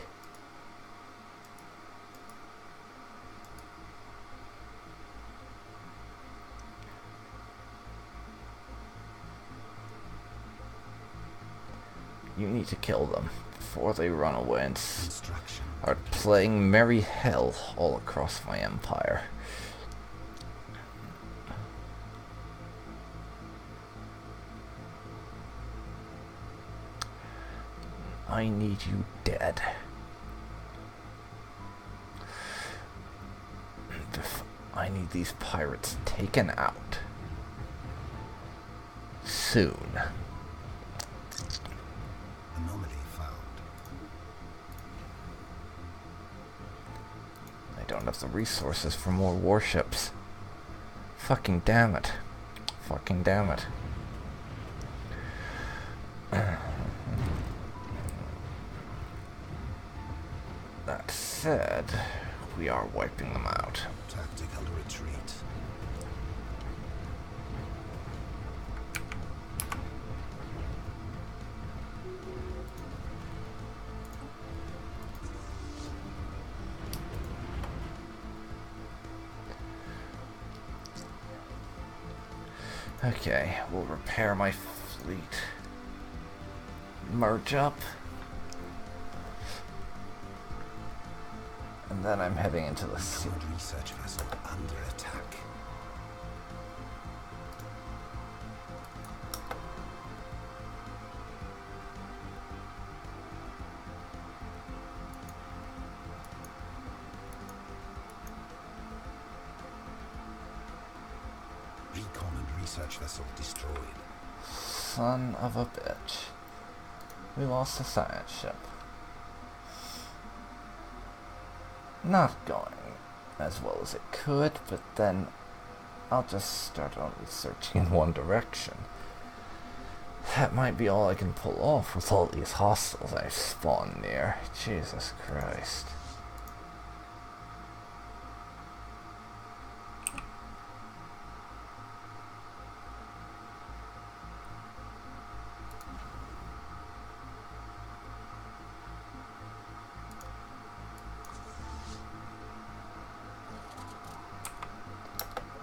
You need to kill them before they run away and start playing merry hell all across my empire. I need you dead. I need these pirates taken out. Soon. Anomaly found. I don't have the resources for more warships. Fucking damn it. Fucking damn it. That said, we are wiping them out. Tactical retreat. Okay, we'll repair my fleet. Merge up. And then I'm heading into the sea. Research vessel under attack. Recon and research vessel destroyed. Son of a bitch. We lost a science ship. Not going as well as it could, but then I'll just start only searching in one direction. That might be all I can pull off with all these hostiles I've spawned near. Jesus Christ.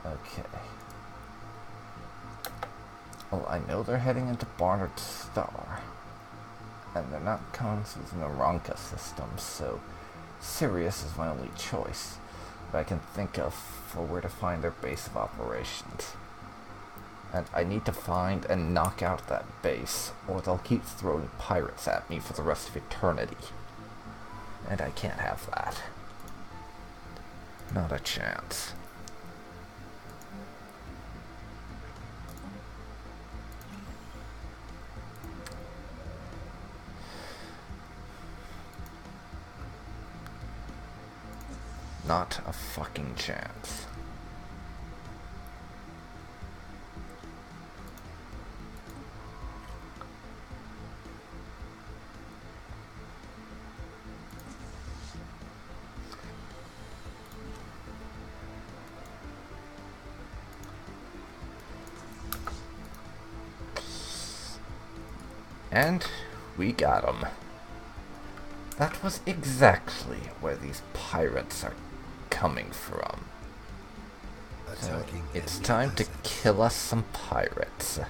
Okay. Well, I know they're heading into Barnard Star. And they're not coming through the Naranka system, so Sirius is my only choice that I can think of for where to find their base of operations. And I need to find and knock out that base, or they'll keep throwing pirates at me for the rest of eternity. And I can't have that. Not a chance. Not a fucking chance. And we got him. That was exactly where these pirates are coming from. So it's time to kill us some pirates.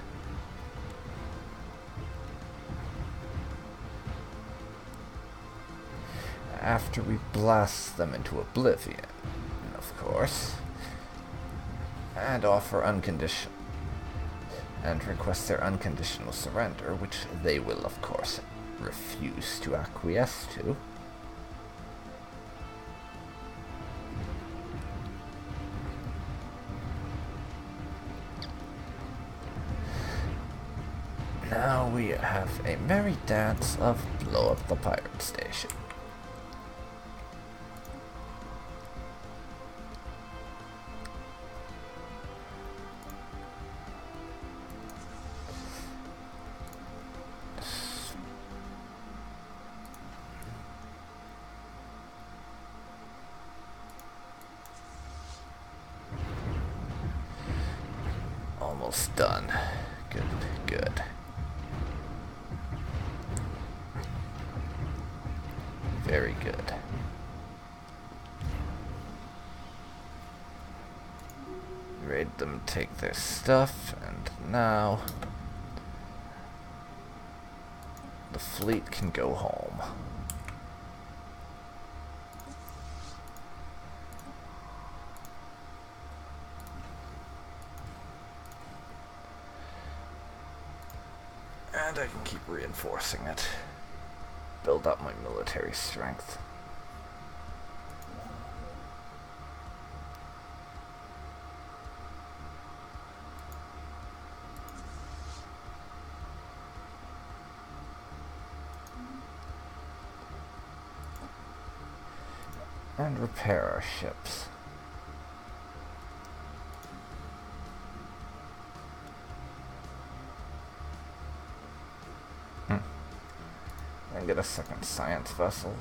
After we blast them into oblivion, of course, and offer unconditional, and request their unconditional surrender, which they will, of course, refuse to acquiesce to. Now we have a merry dance of blow up the pirate station. Almost done. Good, good. Very good. Raid them, take their stuff, and now the fleet can go home. And I can keep reinforcing it. Build up my military strength. And repair our ships. And get a second science vessel.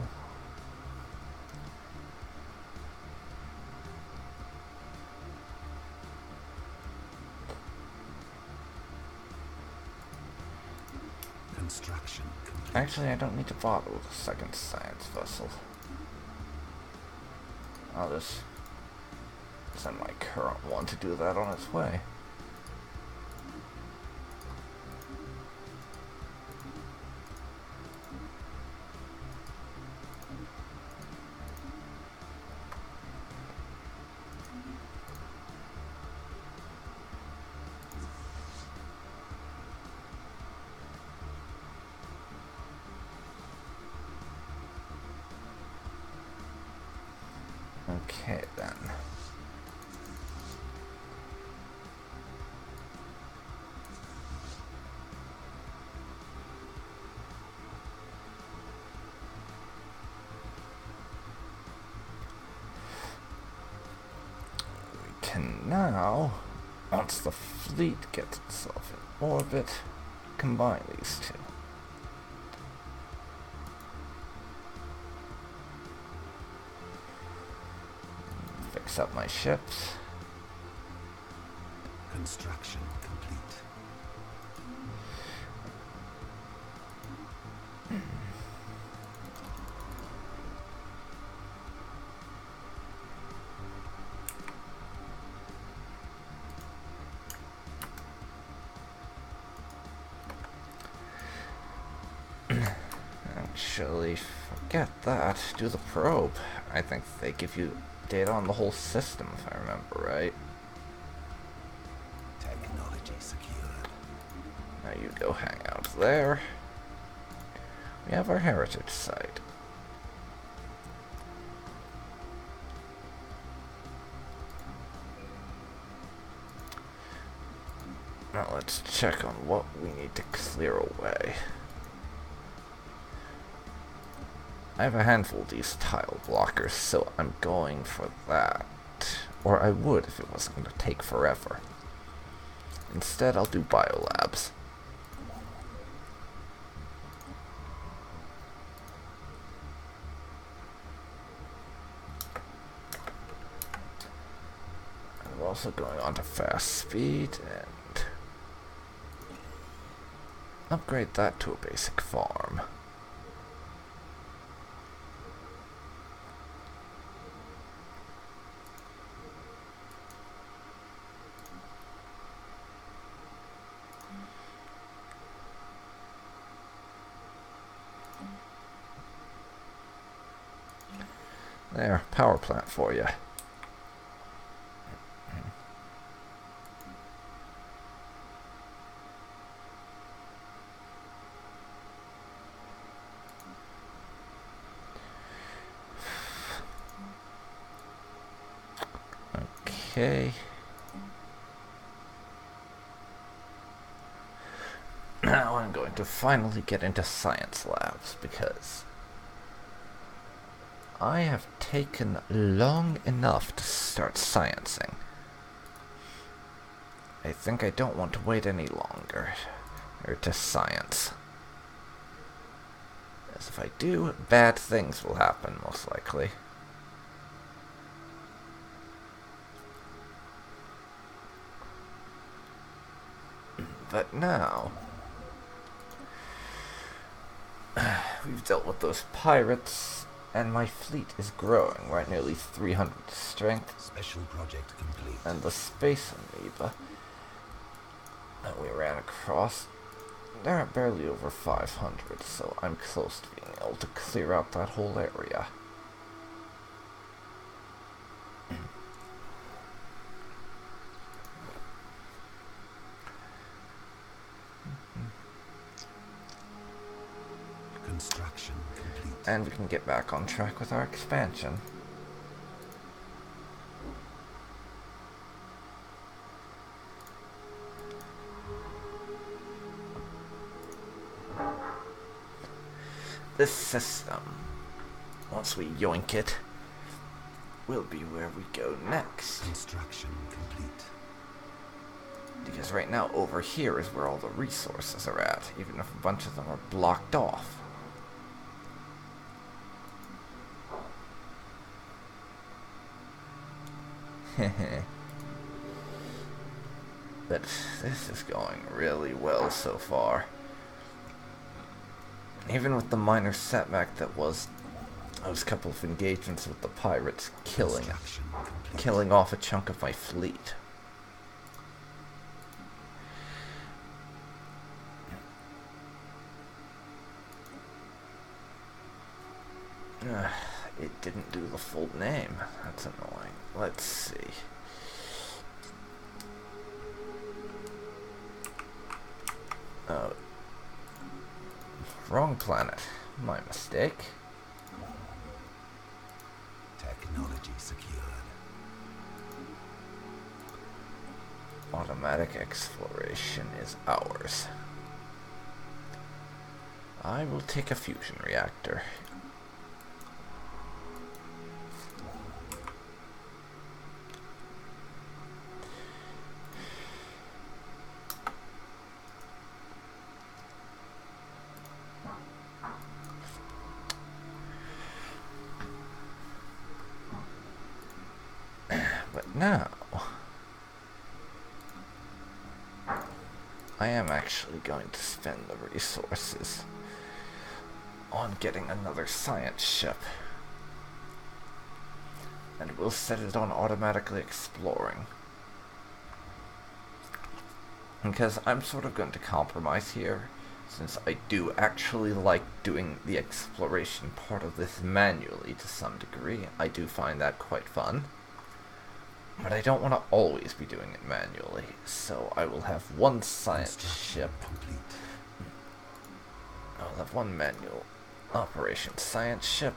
Construction complete. Actually, I don't need to bother with a second science vessel. I'll just send my current one to do that on its way. Okay, then. We can now, once the fleet gets itself in orbit, combine these two. Fix up my ships. Construction complete. Actually, forget that. Do the probe. I think they give you data on the whole system, if I remember right. Technology secured. Now you go hang out there. We have our heritage site. Now let's check on what we need to clear away. I have a handful of these tile blockers, so I'm going for that. Or I would if it wasn't going to take forever. Instead, I'll do biolabs. I'm also going on to fast speed and upgrade that to a basic farm. There, power plant for you. Okay. Now I'm going to finally get into science labs because I have taken long enough to start sciencing. I think I don't want to wait any longer, or to science. As if I do, bad things will happen, most likely. But now, we've dealt with those pirates, and my fleet is growing. We're at nearly 300 strength. Special project complete. And the space amoeba that we ran across, they're at barely over 500, so I'm close to being able to clear out that whole area. Construction complete. And we can get back on track with our expansion. This system, once we yoink it, will be where we go next. Construction complete. Because right now, over here is where all the resources are at, even if a bunch of them are blocked off. But this is going really well so far. Even with the minor setback that was those couple of engagements with the pirates killing off a chunk of my fleet. It didn't do the full name. That's annoying. Let's see. Oh. Wrong planet. My mistake. Technology secured. Automatic exploration is ours. I will take a fusion reactor. But now, I am actually going to spend the resources on getting another science ship. And we'll set it on automatically exploring. Because I'm sort of going to compromise here, since I do actually like doing the exploration part of this manually to some degree. I do find that quite fun. But I don't want to always be doing it manually, so I will have one science ship. I'll have one manual operation science ship,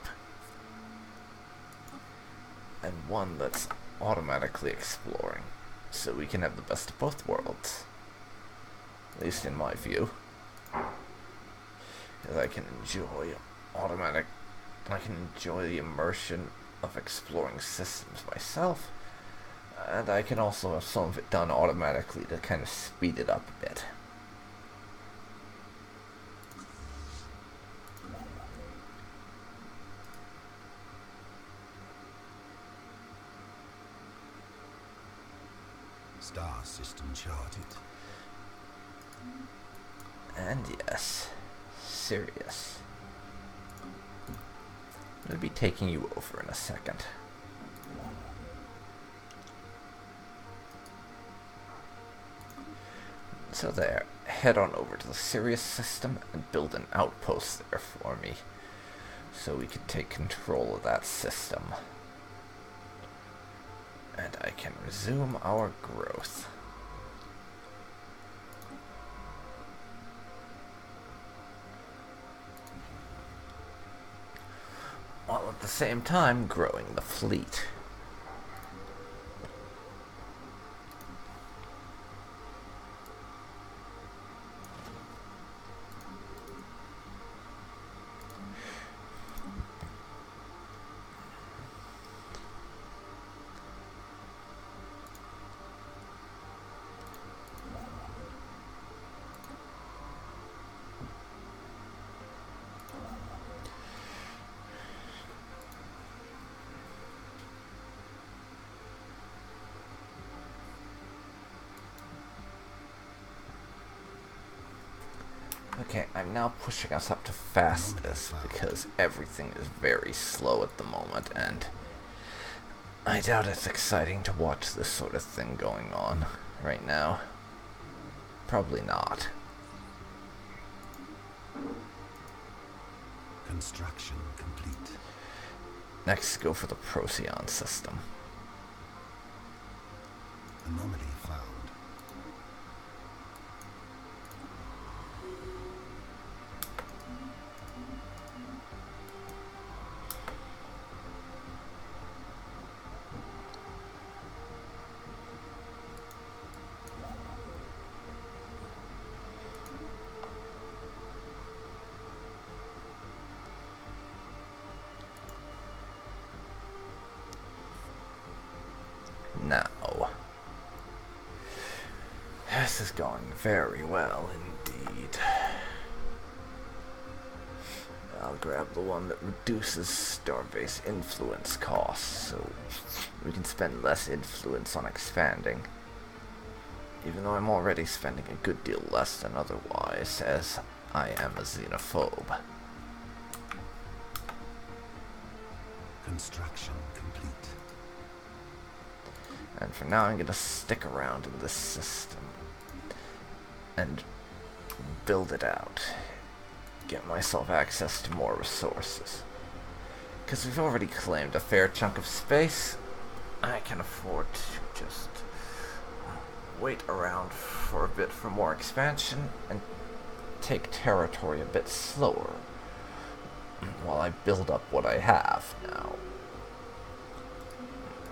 and one that's automatically exploring, so we can have the best of both worlds. At least in my view. Because I can enjoy the immersion of exploring systems myself. And I can also have some of it done automatically to kind of speed it up a bit. Star system charted. And yes, Sirius. I'll be taking you over in a second. So there, head on over to the Sirius system and build an outpost there for me, so we can take control of that system. And I can resume our growth. While at the same time growing the fleet. Okay, I'm now pushing us up to fastest because everything is very slow at the moment, and I doubt it's exciting to watch this sort of thing going on right now. Probably not. Construction complete. Next, go for the Procyon system. Anomaly found. Now, this is going very well indeed. I'll grab the one that reduces Starbase influence costs, so we can spend less influence on expanding. Even though I'm already spending a good deal less than otherwise, as I am a xenophobe. Construction complete. And for now, I'm going to stick around in this system and build it out. Get myself access to more resources. Because we've already claimed a fair chunk of space, I can afford to just wait around for a bit for more expansion and take territory a bit slower while I build up what I have now.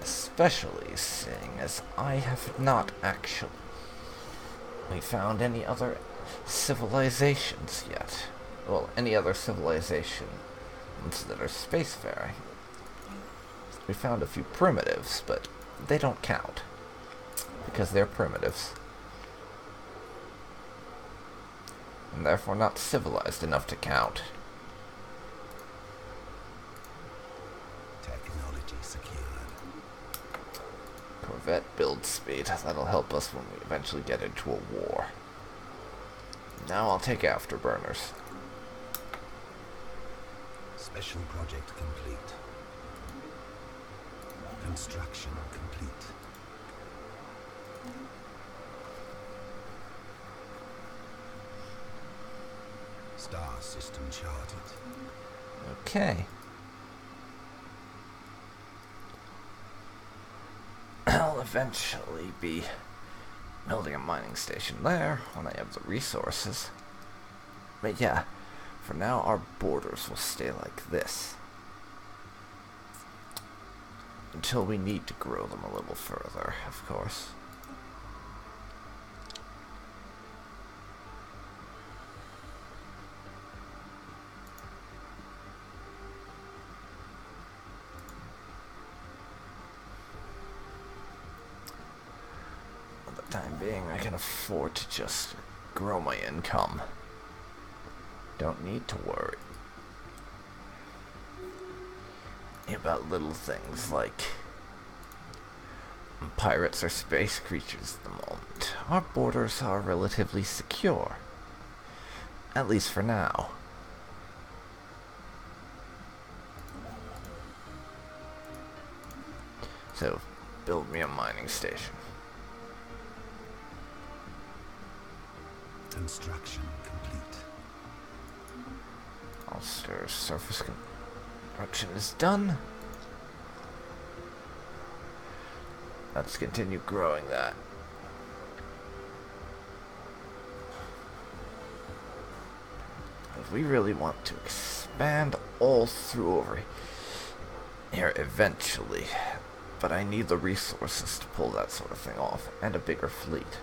Especially seeing as I have not actually found any other civilizations yet. Well, any other civilizations that are spacefaring. We found a few primitives, but they don't count. Because they're primitives. And therefore not civilized enough to count. Technology secured. Corvette build speed. That'll help us when we eventually get into a war. Now I'll take afterburners. Special project complete. Construction complete. Star system charted. Okay. I'll eventually be building a mining station there when I have the resources. But yeah, for now our borders will stay like this. Until we need to grow them a little further, of course. For the time being, I can afford to just grow my income. Don't need to worry about little things like pirates or space creatures at the moment. Our borders are relatively secure. At least for now. So, build me a mining station. Construction complete. Ulster surface construction is done. Let's continue growing that. If we really want to expand all through over here eventually, but I need the resources to pull that sort of thing off, and a bigger fleet.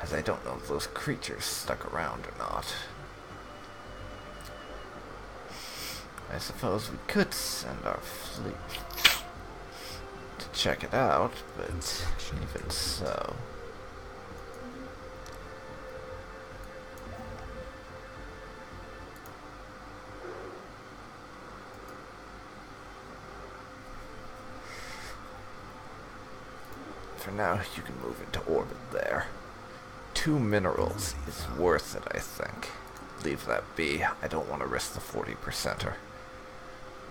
As I don't know if those creatures stuck around or not. I suppose we could send our fleet to check it out, but even so. For now, you can move into orbit there. 2 minerals is worth it, I think. Leave that be. I don't want to risk the 40%er.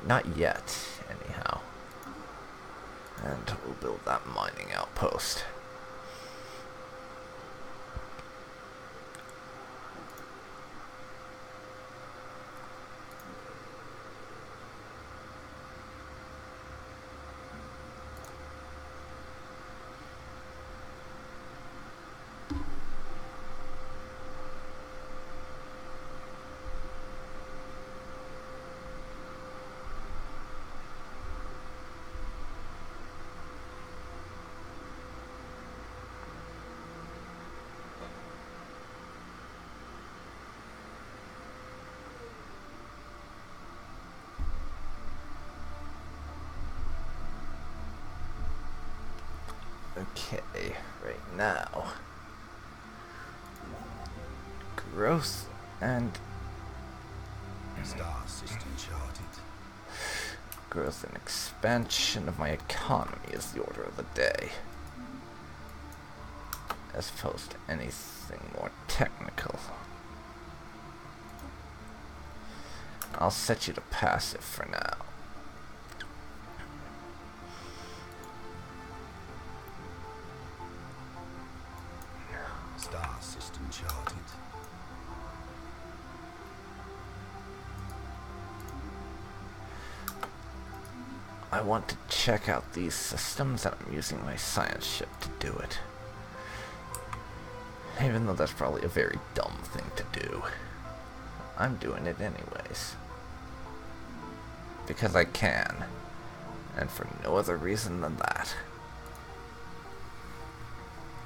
Not yet, anyhow. And we'll build that mining outpost. Okay, right now. Growth and Star system charted. growth and expansion of my economy is the order of the day. As opposed to anything more technical. I'll set you to passive for now. Star system charted. I want to check out these systems and I'm using my science ship to do it. Even though that's probably a very dumb thing to do. I'm doing it anyways. Because I can. And for no other reason than that.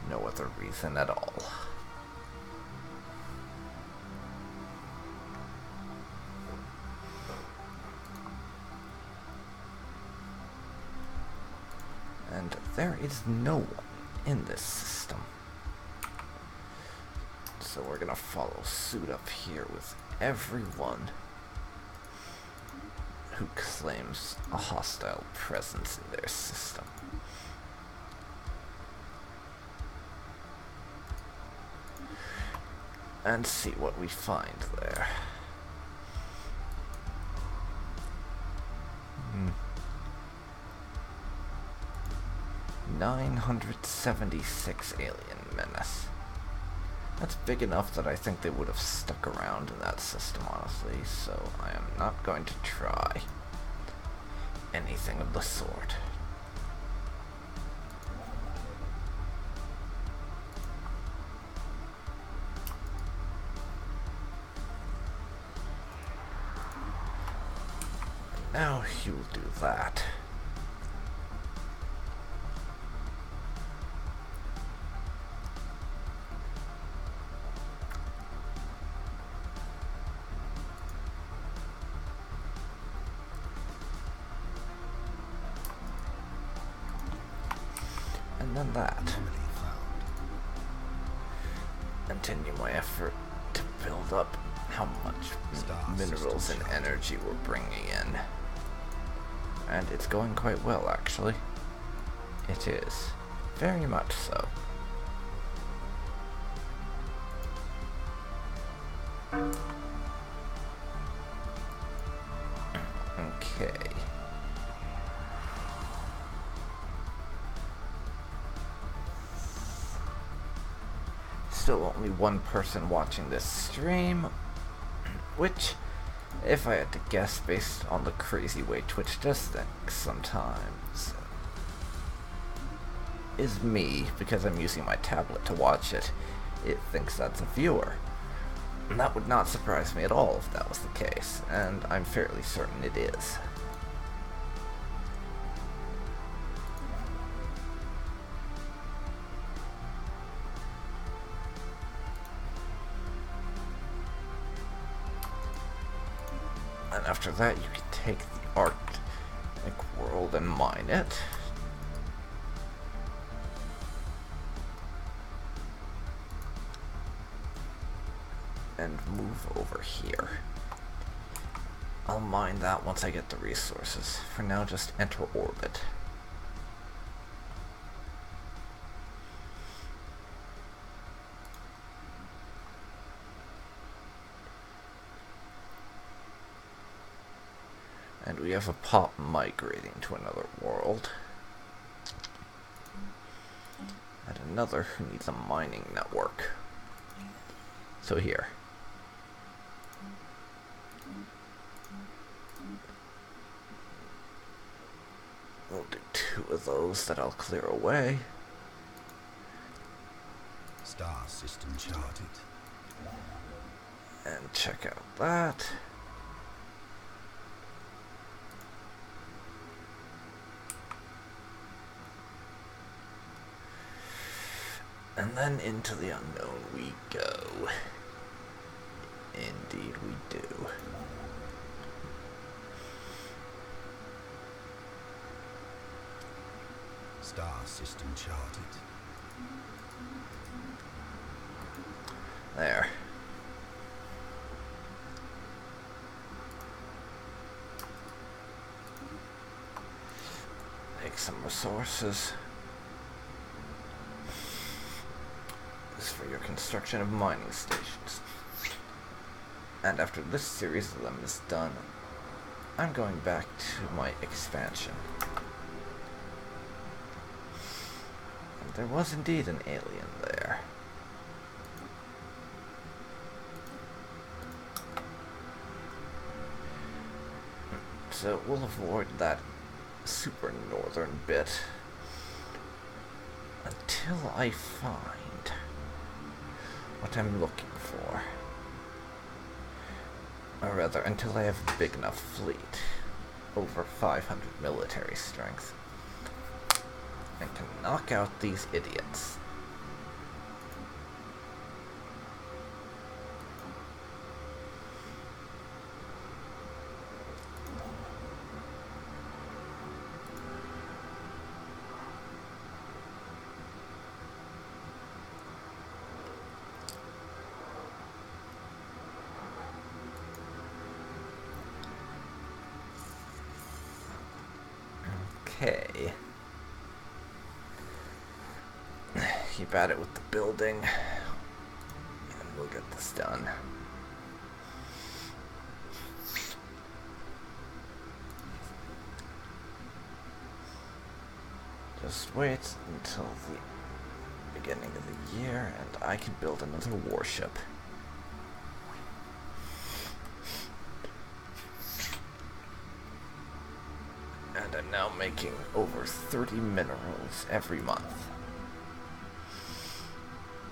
No other reason at all. And there is no one in this system. So we're gonna follow suit up here with everyone who claims a hostile presence in their system. And see what we find there. 976 alien menace. That's big enough that I think they would have stuck around in that system, honestly, so I am not going to try anything of the sort. Now you'll do that. And then that. Continue my effort to build up how much minerals and energy we're bringing in. And it's going quite well, actually. It is. Very much so. Okay. Still only one person watching this stream, which, if I had to guess based on the crazy way Twitch does things sometimes, is me, because I'm using my tablet to watch it. It thinks that's a viewer. And that would not surprise me at all if that was the case, and I'm fairly certain it is. And after that, you can take the Arctic world and mine it. And move over here. I'll mine that once I get the resources. For now, just enter orbit. And we have a pop migrating to another world. And another who needs a mining network. So here. We'll do 2 of those that I'll clear away. Star system charted. And check out that. And then into the unknown we go. Indeed we do. star system charted. There. Make some resources. This is for your construction of mining stations. And after this series of them is done, I'm going back to my expansion. And there was indeed an alien there. So we'll avoid that super northern bit until I find what I'm looking for. Or rather, until I have a big enough fleet, over 500 military strength, and can knock out these idiots. Okay. Keep at it with the building, and we'll get this done. Just wait until the beginning of the year, and I can build another warship. And I'm now making over 30 minerals every month.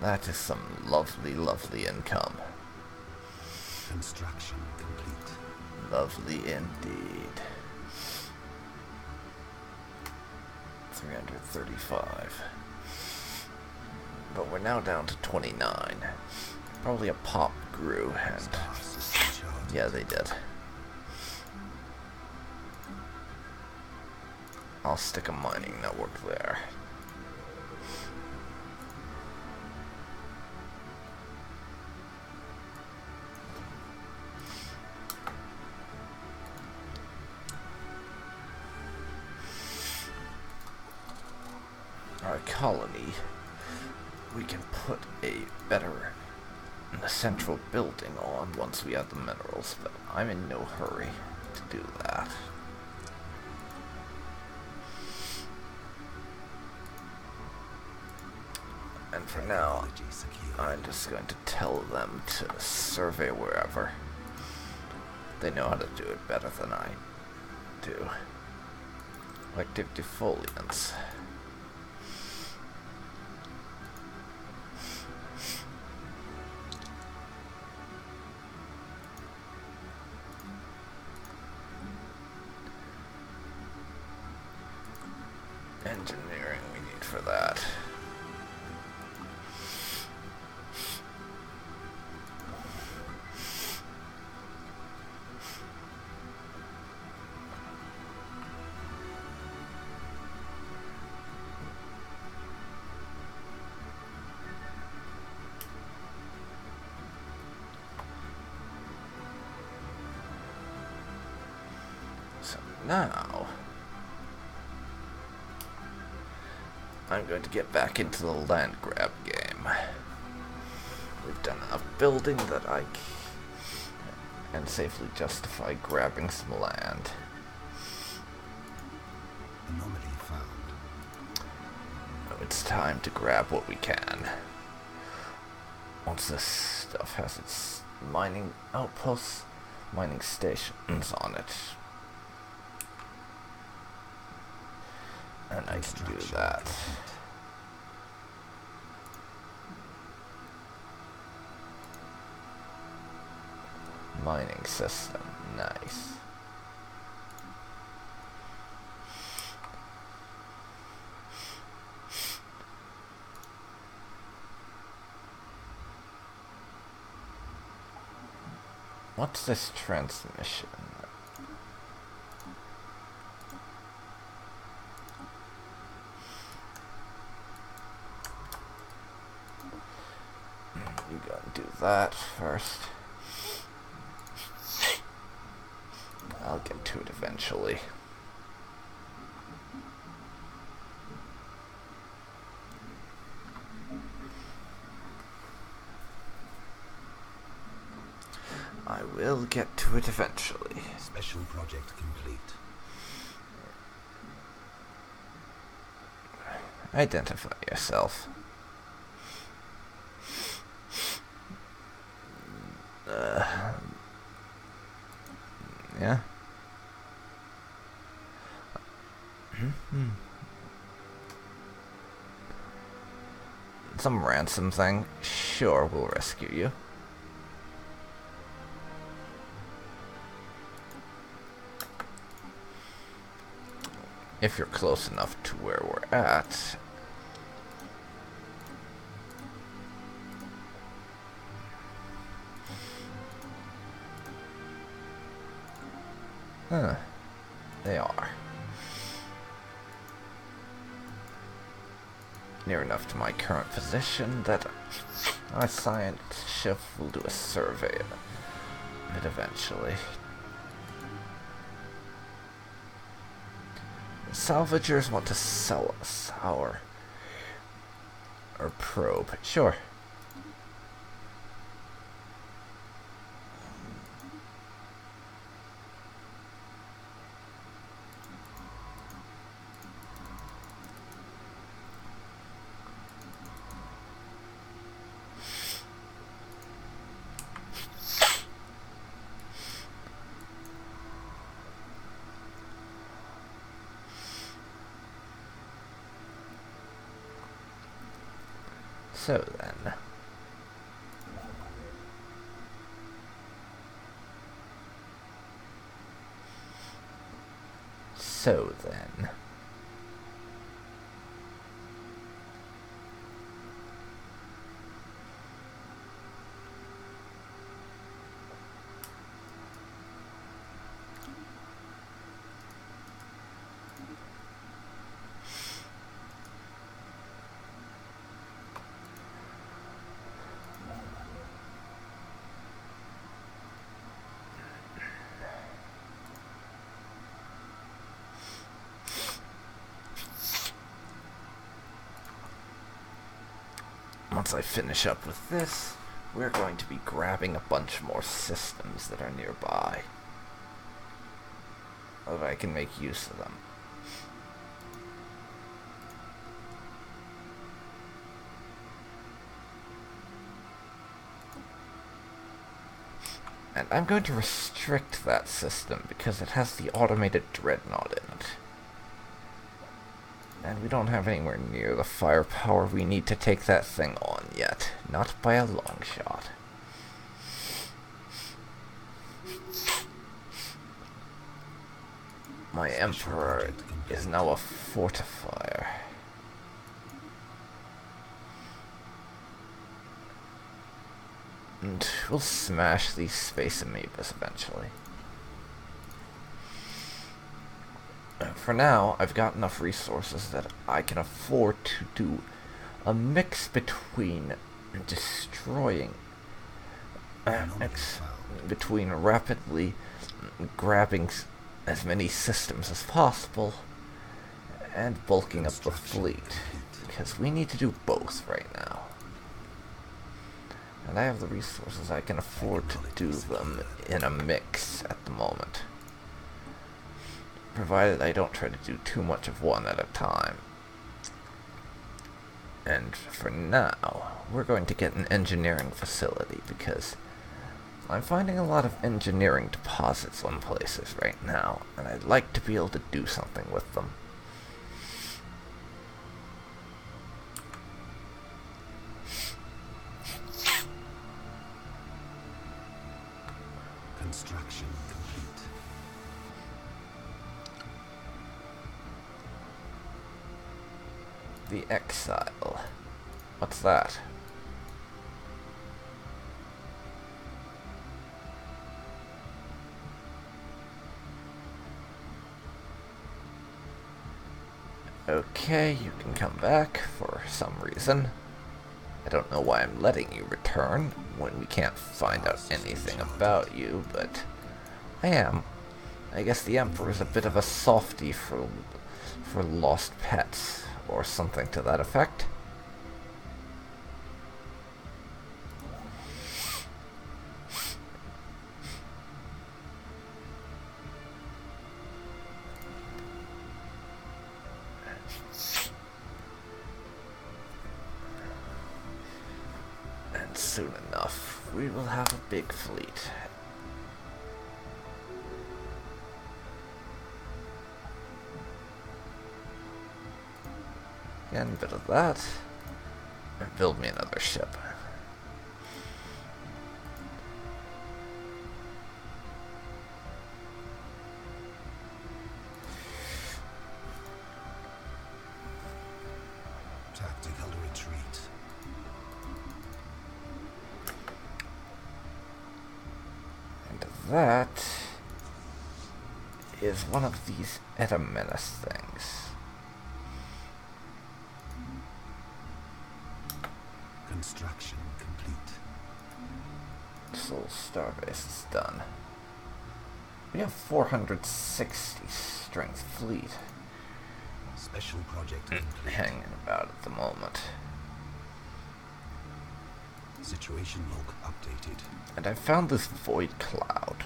That is some lovely, lovely income. Construction complete. Lovely indeed. 335. But we're now down to 29. Probably a pop grew, and yeah, they did. I'll stick a mining network there. Our colony, we can put a better central building on once we have the minerals, but I'm in no hurry to do that. And for now, I'm just going to tell them to survey wherever. They know how to do it better than I do. Active defoliants. Engineering we need for that. So now I'm going to get back into the land grab game. We've done enough building that I can safely justify grabbing some land. Anomaly found. Oh, it's time to grab what we can. Once this stuff has its mining outposts, mining stations on it. And I can do that. Mining system, nice. What's this transmission? that first. I'll get to it eventually. I will get to it eventually. Special project complete. Identify yourself. Yeah. Some ransom thing. Sure, we'll rescue you. If you're close enough to where we're at. Huh. They are. Near enough to my current position that our science ship will do a survey of it eventually. The salvagers want to sell us our probe. Sure. So then. Once I finish up with this, we're going to be grabbing a bunch more systems that are nearby. So that I can make use of them. And I'm going to restrict that system because it has the automated dreadnought in it. And we don't have anywhere near the firepower we need to take that thing on yet. Not by a long shot. My Emperor is now a fortifier. And we'll smash these space amoebas eventually. For now, I've got enough resources that I can afford to do a mix between destroying, between rapidly grabbing as many systems as possible and bulking up the fleet, because we need to do both right now. And I have the resources, I can afford to do them in a mix at the moment. Provided I don't try to do too much of one at a time. And for now, we're going to get an engineering facility because I'm finding a lot of engineering deposits on places right now, and I'd like to be able to do something with them. Construction complete. The Exile. What's that? Okay, you can come back for some reason. I don't know why I'm letting you return when we can't find out anything about you, but I am. I guess the Emperor's a bit of a softie for lost pets, or something to that effect. And soon enough, we will have a big fleet. Again, a bit of that. And build me another ship. Tactical retreat. And that is one of these Menace things. Construction complete. Soul Starbase is done. We have 460 strength fleet Special project complete. hanging about at the moment. Situation log updated. And I found this void cloud.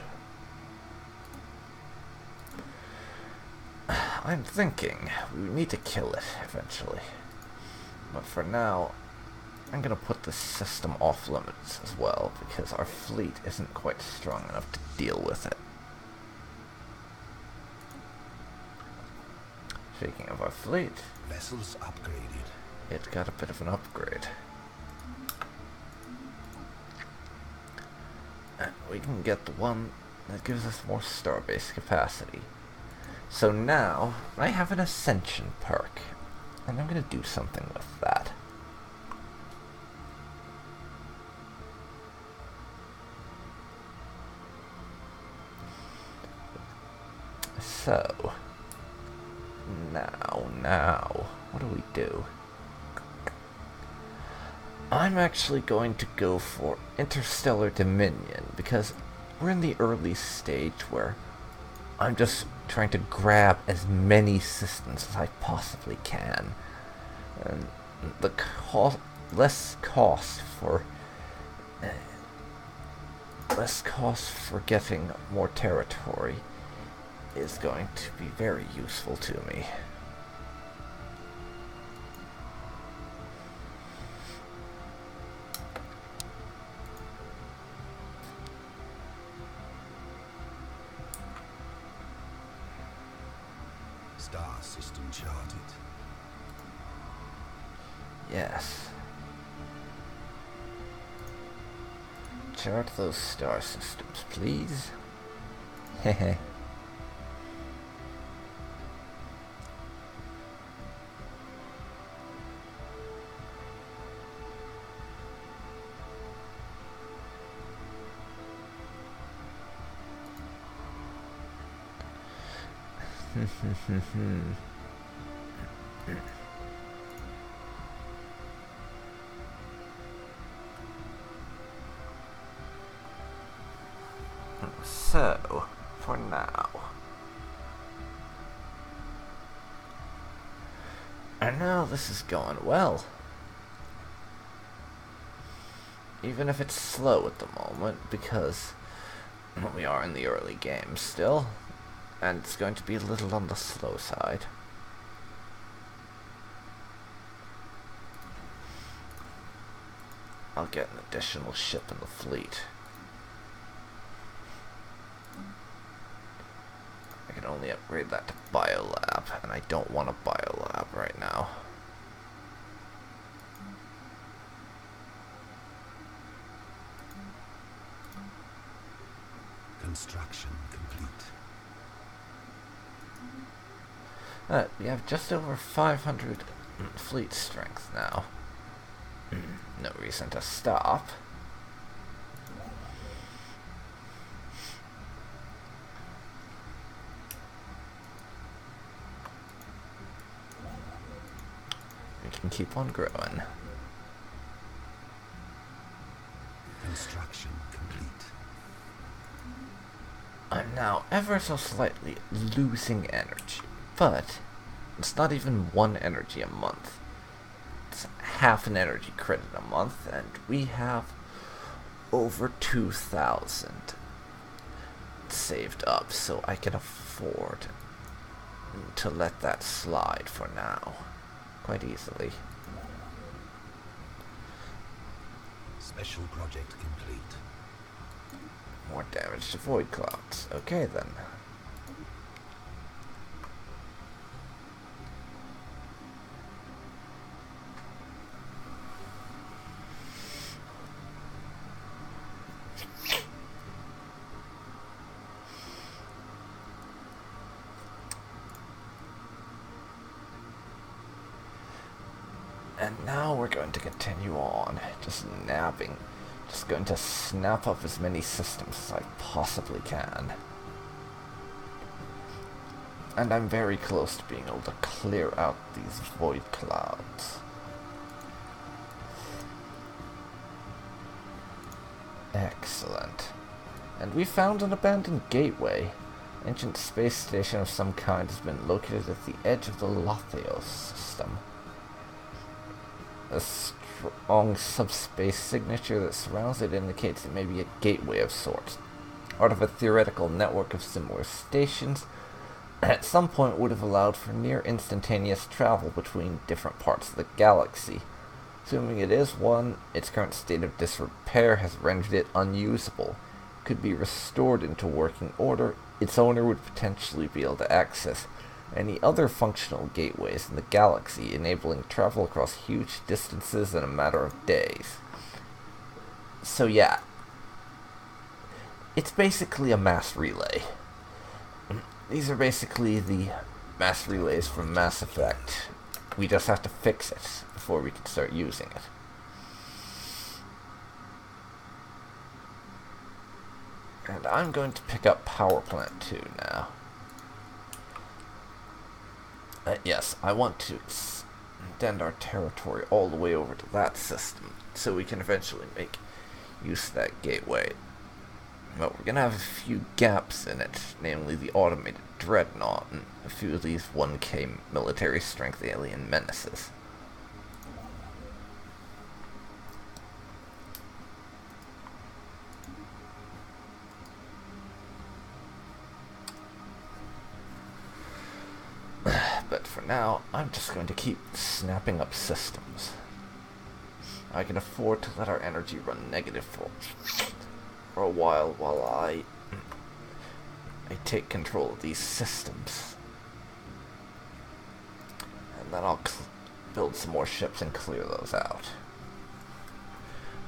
I'm thinking we need to kill it eventually. But for now, I'm gonna put this system off limits as well, because our fleet isn't quite strong enough to deal with it. Speaking of our fleet, Vessels upgraded. it got a bit of an upgrade. And we can get the one that gives us more starbase capacity. So now, I have an Ascension perk, and I'm gonna do something with that. So, now, what do we do? I'm actually going to go for Interstellar Dominion, because we're in the early stage where I'm just trying to grab as many systems as I possibly can. And the less cost for getting more territory is going to be very useful to me. Star system charted. Yes. Chart those star systems, please. Hehe. So, for now, I know this is going well. Even if it's slow at the moment, because we are in the early game still, and it's going to be a little on the slow side. I'll get an additional ship in the fleet. I can only upgrade that to Biolab, and I don't want a Biolab right now. Construction complete. We have just over 500 fleet strength now. No reason to stop. We can keep on growing. Construction complete. I'm now ever so slightly losing energy, but it's not even 1 energy a month. It's half an energy credit a month, and we have over 2,000 saved up, so I can afford to let that slide for now quite easily. Special project complete. More damage to void clouds. Okay then. And now we're going to continue on, just nabbing. Just going to snap up as many systems as I possibly can. And I'm very close to being able to clear out these void clouds. Excellent. And we found an abandoned gateway. Ancient space station of some kind has been located at the edge of the Lotheos system. A strong subspace signature that surrounds it indicates it may be a gateway of sorts. Part of a theoretical network of similar stations, at some point would have allowed for near instantaneous travel between different parts of the galaxy. Assuming it is one, its current state of disrepair has rendered it unusable. Could be restored into working order, its owner would potentially be able to access any other functional gateways in the galaxy, enabling travel across huge distances in a matter of days. So yeah, it's basically a mass relay. These are basically the mass relays from Mass Effect. We just have to fix it before we can start using it. And I'm going to pick up Power Plant 2 now. Yes, I want to extend our territory all the way over to that system, so we can eventually make use of that gateway. But we're going to have a few gaps in it, namely the automated dreadnought and a few of these 1K military strength alien menaces. But for now, I'm just going to keep snapping up systems. I can afford to let our energy run negative for a while I take control of these systems. And then I'll build some more ships and clear those out.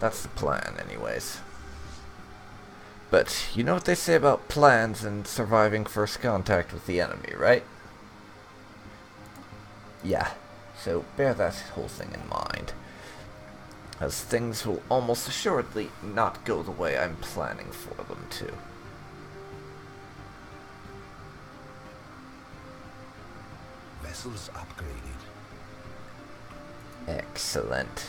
That's the plan, anyways. But you know what they say about plans and surviving first contact with the enemy, right? Yeah, so bear that whole thing in mind, as things will almost assuredly not go the way I'm planning for them to. Vessels upgraded. Excellent.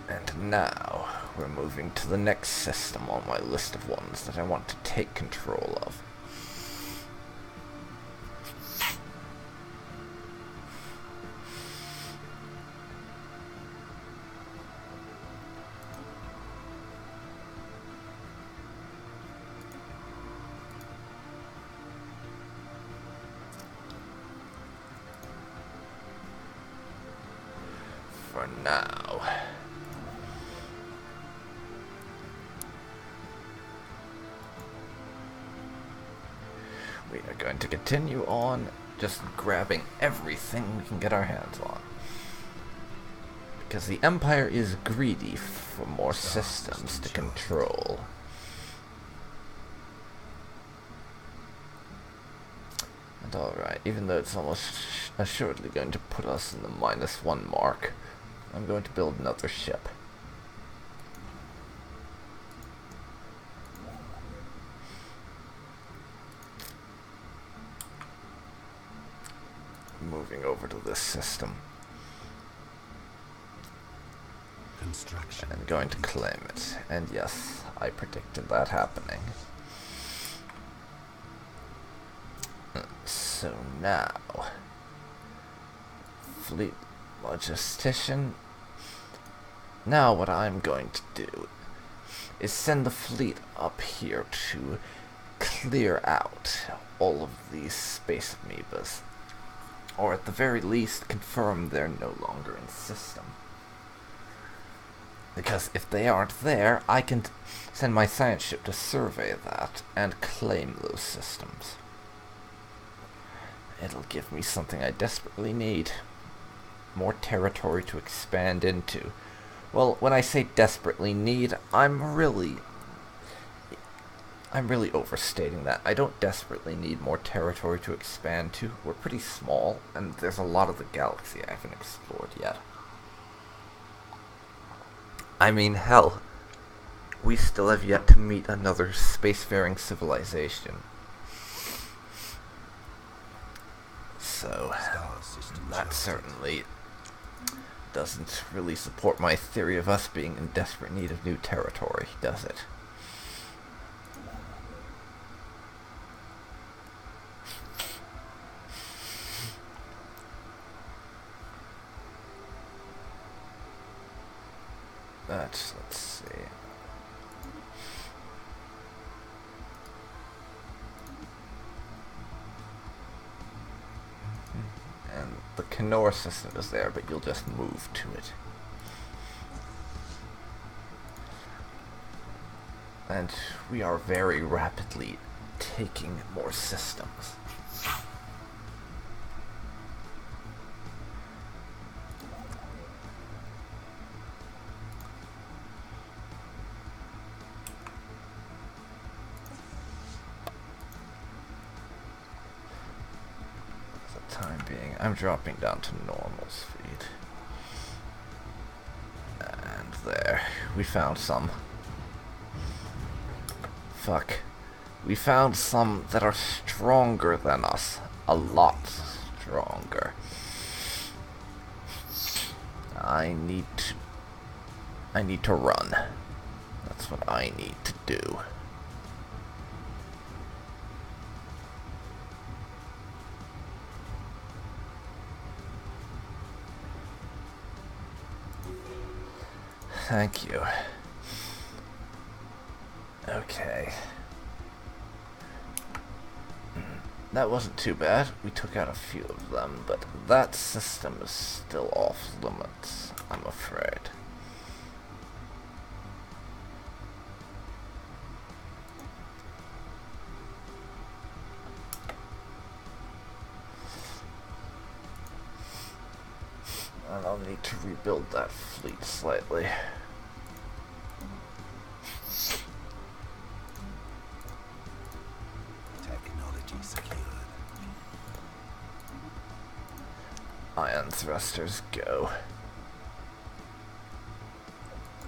And now, we're moving to the next system on my list of ones that I want to take control of. For now. We are going to continue on just grabbing everything we can get our hands on. Because the Empire is greedy for more systems to control. And alright, even though it's almost assuredly going to put us in the -1 mark, I'm going to build another ship. moving over to this system. Construction. And going to claim it. And yes, I predicted that happening. So now, fleet logistician. Now what I'm going to do is send the fleet up here to clear out all of these space amoebas. Or at the very least, confirm they're no longer in system. Because if they aren't there, I can send my science ship to survey that and claim those systems. It'll give me something I desperately need. More territory to expand into. Well, when I say desperately need, I'm really overstating that. I don't desperately need more territory to expand to. We're pretty small, and there's a lot of the galaxy I haven't explored yet. I mean, hell, we still have yet to meet another spacefaring civilization. So, that certainly doesn't really support my theory of us being in desperate need of new territory, does it? But, let's see. And the Kenora system is there, but you'll just move to it. And we are very rapidly taking more systems. I'm dropping down to normal speed. And there. We found some. Fuck. We found some that are stronger than us. A lot stronger. I need to run. That's what I need to do. Thank you. Okay. That wasn't too bad. We took out a few of them, but that system is still off limits, I'm afraid. And I'll need to rebuild that fleet slightly. Ion thrusters go.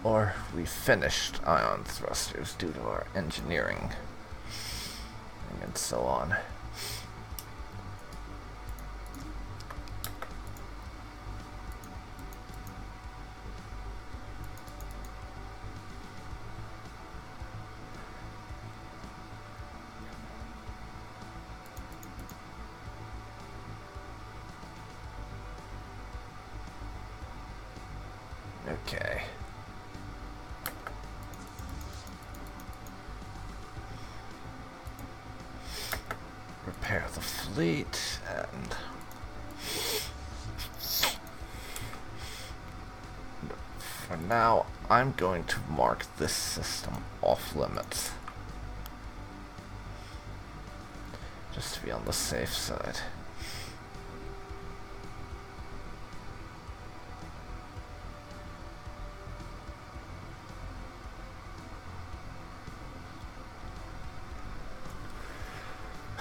Or we finished ion thrusters due to our engineering and so on. Okay. Repair the fleet and for now I'm going to mark this system off limits just to be on the safe side.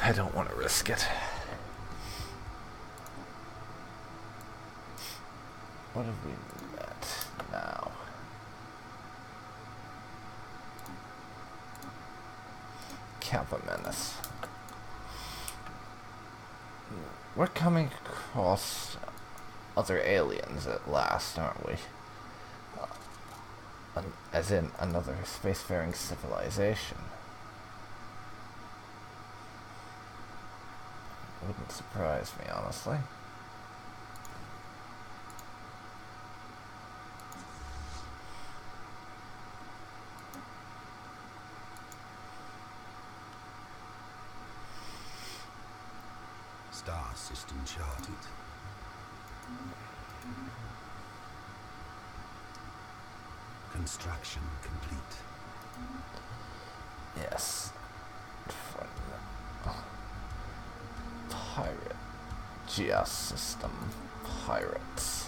I don't want to risk it. What have we met now? Kappa Menace. We're coming across other aliens at last, aren't we? As in another spacefaring civilization. Wouldn't surprise me, honestly. Star system charted. Construction complete. Yes. Pirate. Geosystem. Pirates.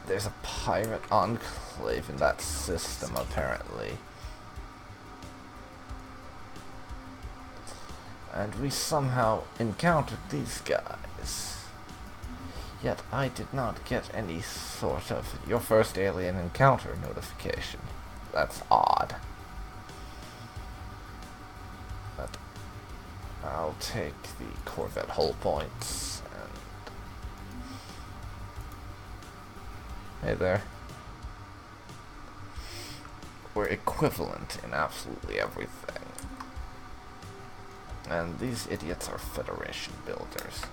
There's a pirate enclave in that system, apparently. And we somehow encountered these guys. Yet I did not get any sort of your first alien encounter notification. That's odd. But I'll take the Corvette hull points and... Hey there. We're equivalent in absolutely everything. And these idiots are Federation builders.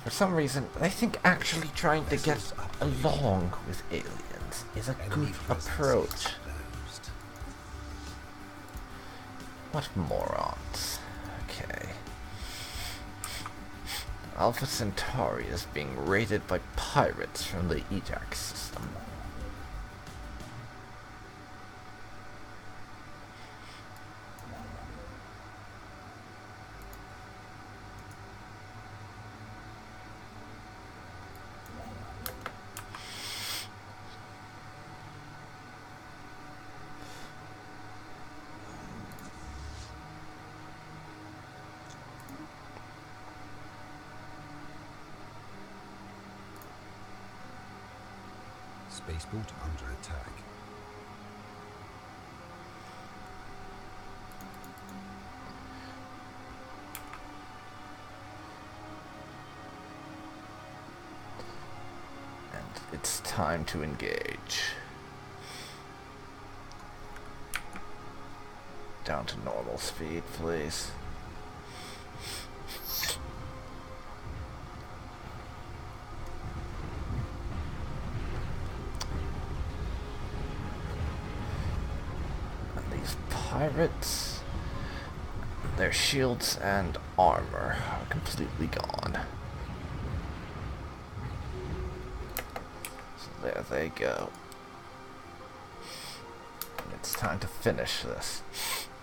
For some reason, they think actually trying to get along with aliens is a good approach. What morons. Okay. Alpha Centauri is being raided by pirates from the Ajax system. Spaceport under attack. And it's time to engage. Down to normal speed, please. Pirates, their shields and armor are completely gone. So there they go. And it's time to finish this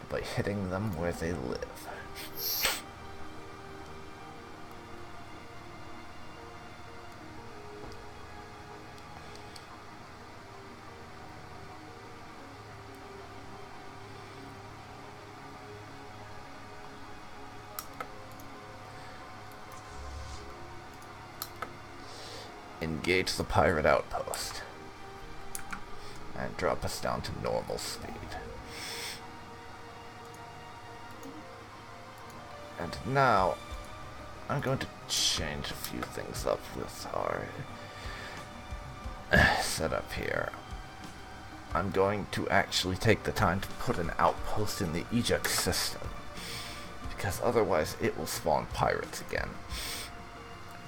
by hitting them where they live. Engage the pirate outpost and drop us down to normal speed. And now I'm going to change a few things up with our setup here. I'm going to actually take the time to put an outpost in the Ajax system, because otherwise it will spawn pirates again.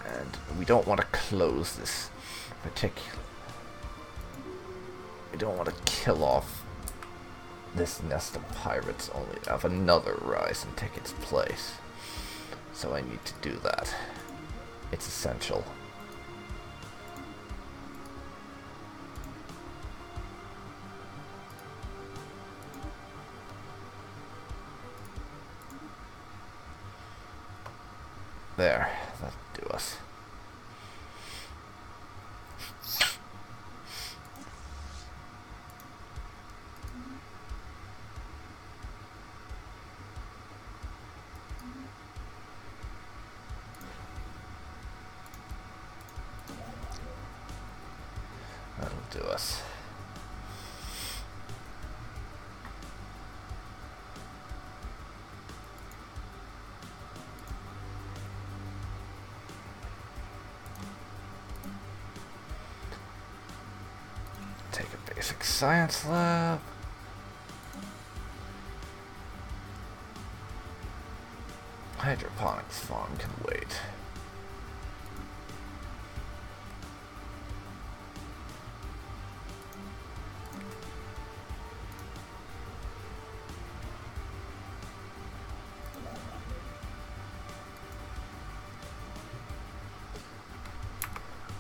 And we don't want to close this particular... We don't want to kill off this nest of pirates only to have another rise and take its place. So I need to do that. It's essential. There, that'll do us. That'll do us. Basic science lab. Hydroponics farm can wait.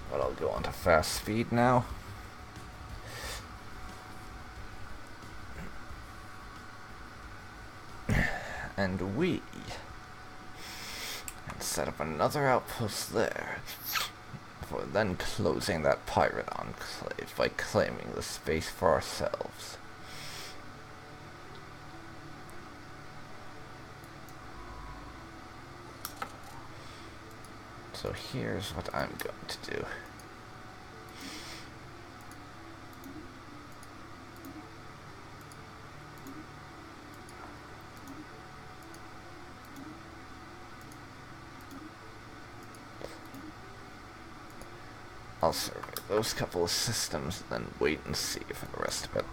But I'll go on to fast speed now. And we can set up another outpost there, before then closing that pirate enclave by claiming the space for ourselves. So here's what I'm going to do. I'll survey those couple of systems, then wait and see for the rest of it.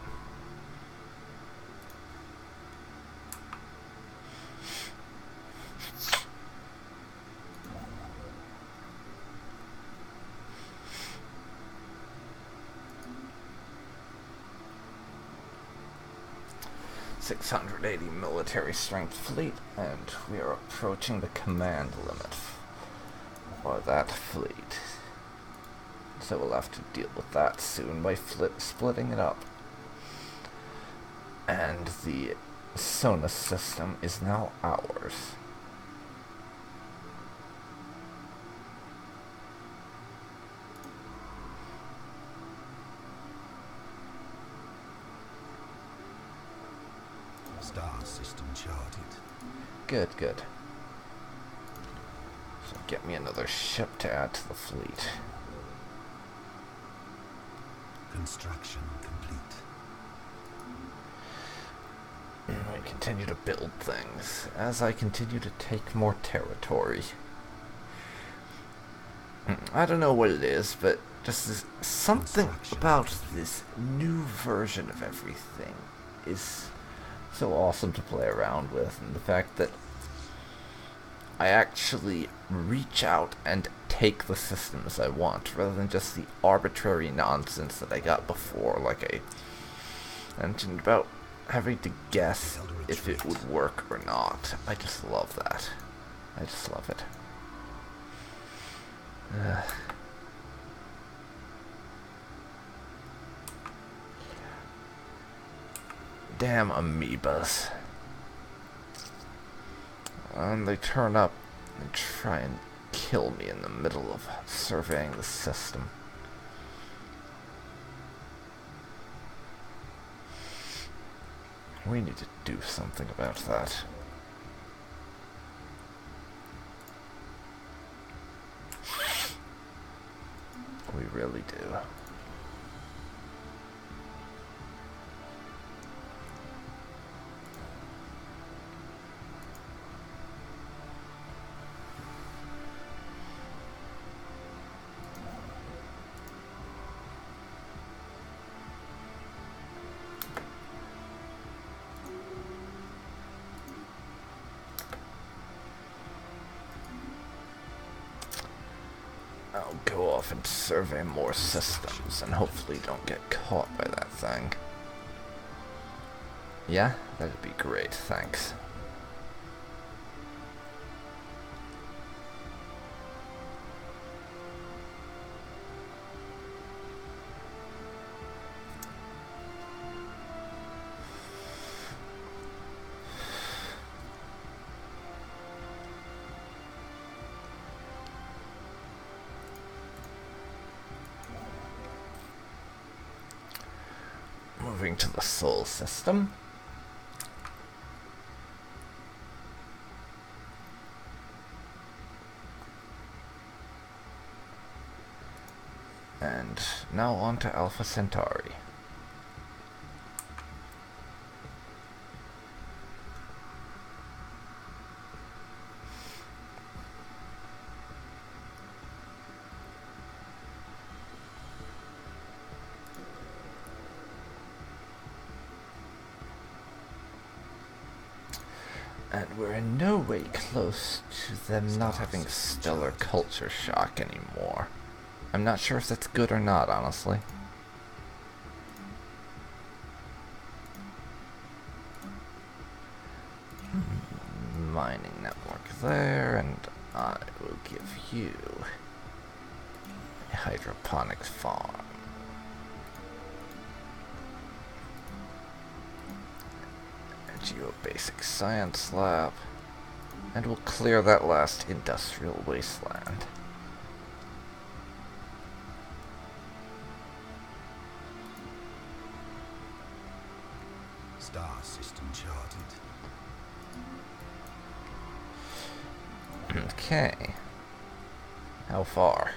.680 military strength fleet, and we are approaching the command limit for that fleet. So we'll have to deal with that soon by splitting it up. And the Sonus system is now ours. Star system charted. Good, good. So get me another ship to add to the fleet. Construction complete. I continue to build things as I continue to take more territory. I don't know what it is, but just something about this new version of everything is so awesome to play around with, and the fact that I actually reach out and take the systems I want, rather than just the arbitrary nonsense that I got before, like I mentioned about having to guess if it would work or not. I just love that. I just love it. Damn amoebas. And they turn up and try and kill me in the middle of surveying the system. We need to do something about that. We really do. I'll go off and survey more systems and hopefully don't get caught by that thing. Yeah, that'd be great, thanks. Moving to the Sol system. And now on to Alpha Centauri. And we're in no way close to them not having stellar culture shock anymore. I'm not sure if that's good or not, honestly. Mining network there, and I will give you a hydroponics farm. A geobasic science lab, and we'll clear that last industrial wasteland. Star system charted. Okay. How far?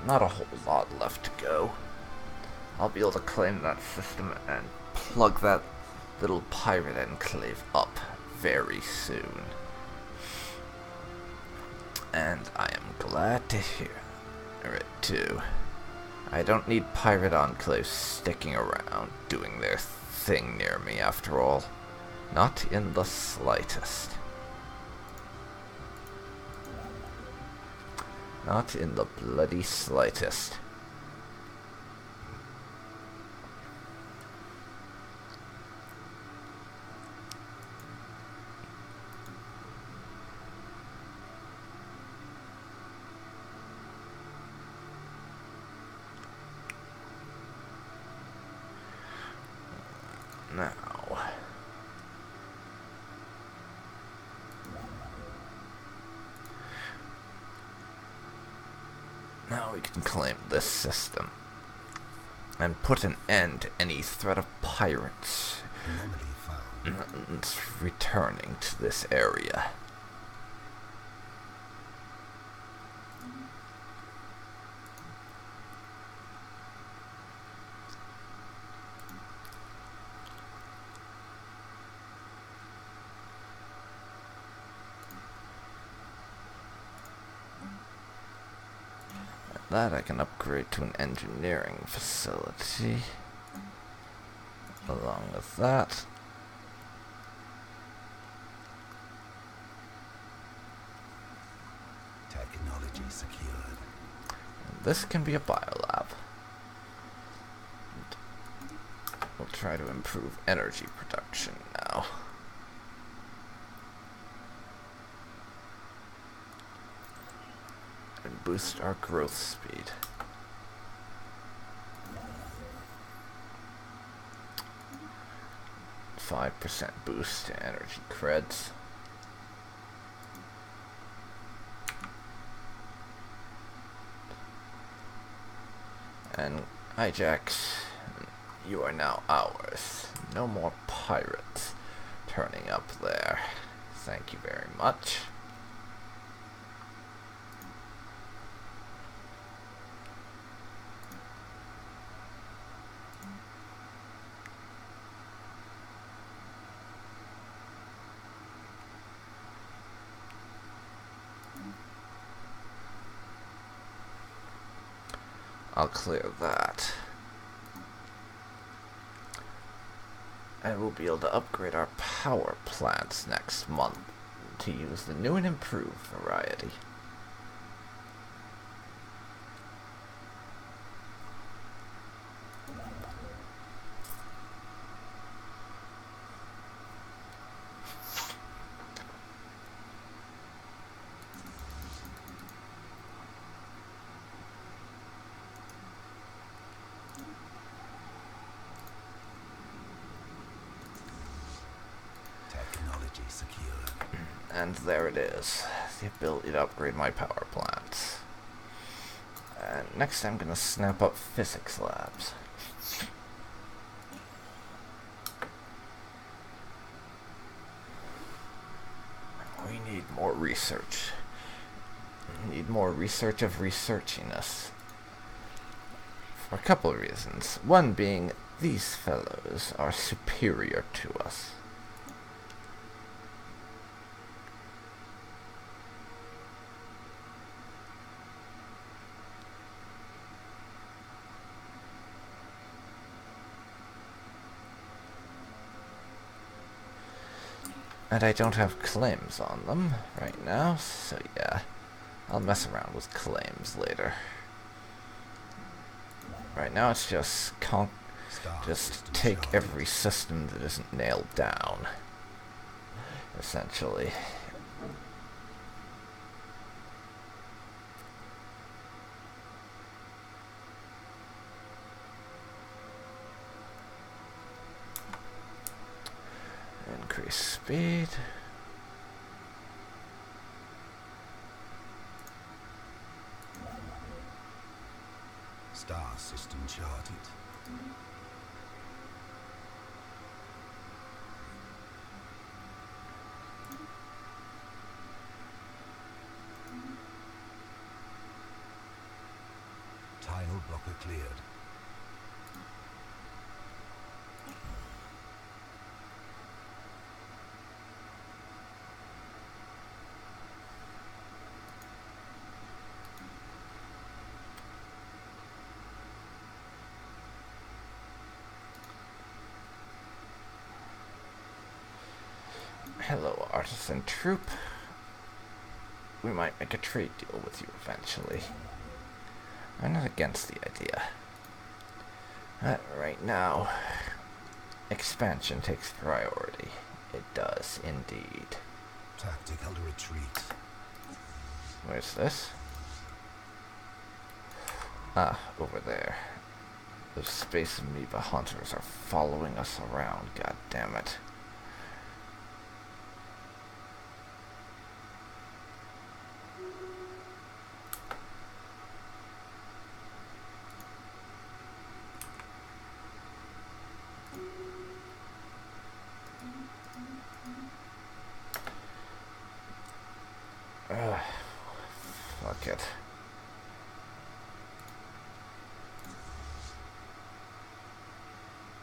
Not a whole lot left to go. I'll be able to claim that system and plug that little pirate enclave up very soon. And I am glad to hear it too. I don't need pirate enclaves sticking around doing their thing near me after all. Not in the slightest. Not in the bloody slightest. Now we can claim this system and put an end to any threat of pirates returning to this area. That I can upgrade to an engineering facility. Along with that, technology secured. This can be a biolab. We'll try to improve energy production now. And boost our growth speed. .5% boost to energy creds. And Ajax, you are now ours. No more pirates turning up there. Thank you very much. I'll clear that. And we'll be able to upgrade our power plants next month to use the new and improved variety. Secured. And there it is, the ability to upgrade my power plants. And next I'm gonna snap up physics labs. We need more research. We need more research of researching us. For a couple of reasons. One being, these fellows are superior to us. And I don't have claims on them right now, so yeah. I'll mess around with claims later. Right now it's just take every system that isn't nailed down, essentially. Increase speed. Star system charted. Tile blocker cleared. Hello, artisan troop. We might make a trade deal with you eventually. I'm not against the idea. Right now, expansion takes priority. It does, indeed. Tactical retreat. Where's this? Ah, over there. Those space amoeba hunters are following us around, god damn it. Fuck it.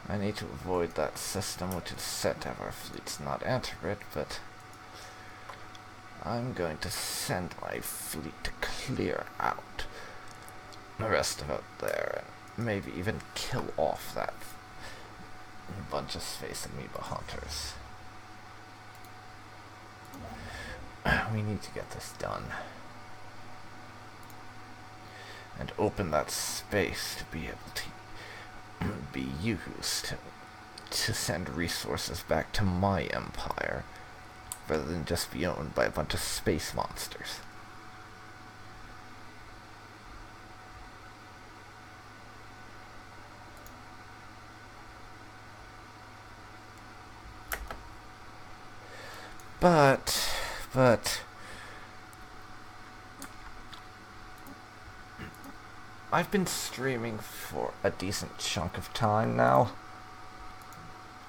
I need to avoid that system which is set to have our fleets not enter it, but I'm going to send my fleet to clear out the rest of it there, and maybe even kill off that bunch of space amoeba hunters. We need to get this done. And open that space to be able to be used to send resources back to my empire, rather than just be owned by a bunch of space monsters. But I've been streaming for a decent chunk of time now.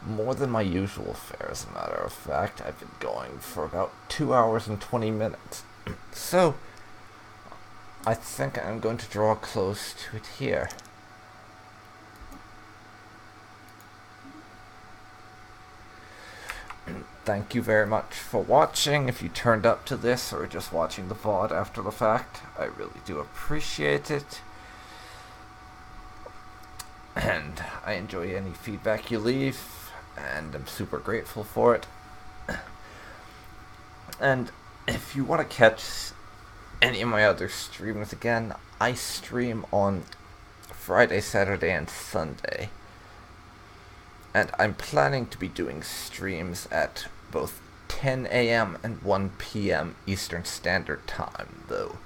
More than my usual fare, as a matter of fact. I've been going for about 2 hours and 20 minutes. So, I think I'm going to draw close to it here. Thank you very much for watching. If you turned up to this or just watching the VOD after the fact, I really do appreciate it. And I enjoy any feedback you leave, and I'm super grateful for it. And if you want to catch any of my other streams again, I stream on Friday, Saturday, and Sunday. And I'm planning to be doing streams at both 10 a.m. and 1 p.m. Eastern Standard Time, though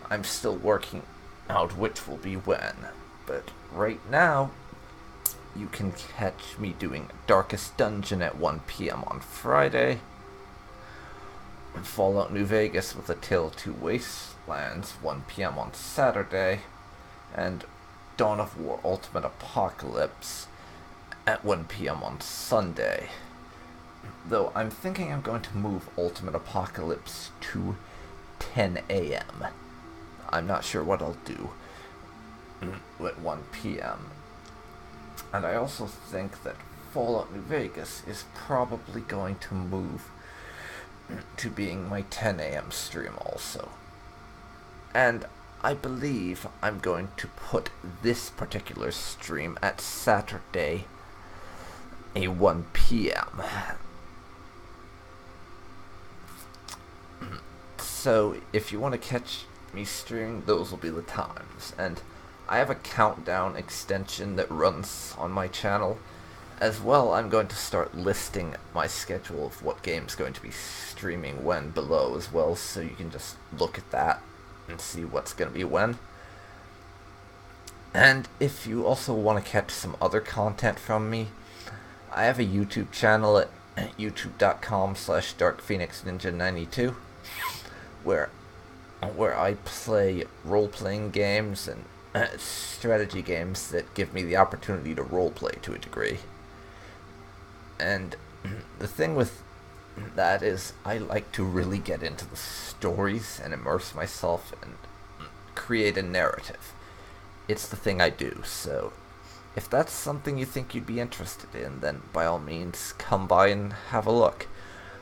I'm still working out which will be when. But right now, you can catch me doing Darkest Dungeon at 1 p.m. on Friday, Fallout New Vegas with A Tale of Two Wastelands 1 p.m. on Saturday, and Dawn of War Ultimate Apocalypse at 1 p.m. on Sunday. Though I'm thinking I'm going to move Ultimate Apocalypse to 10 a.m. I'm not sure what I'll do at 1 p.m. And I also think that Fallout New Vegas is probably going to move to being my 10 a.m. stream also. And I believe I'm going to put this particular stream at Saturday, a 1 p.m. So if you want to catch me streaming, those will be the times. And I have a countdown extension that runs on my channel. As well, I'm going to start listing my schedule of what game's going to be streaming when below as well, so you can just look at that and see what's going to be when. And if you also want to catch some other content from me, I have a YouTube channel at youtube.com/darkphoenixninja92 where I play role-playing games and strategy games that give me the opportunity to roleplay to a degree. And the thing with that is I like to really get into the stories and immerse myself and create a narrative. It's the thing I do, so if that's something you think you'd be interested in, then by all means come by and have a look.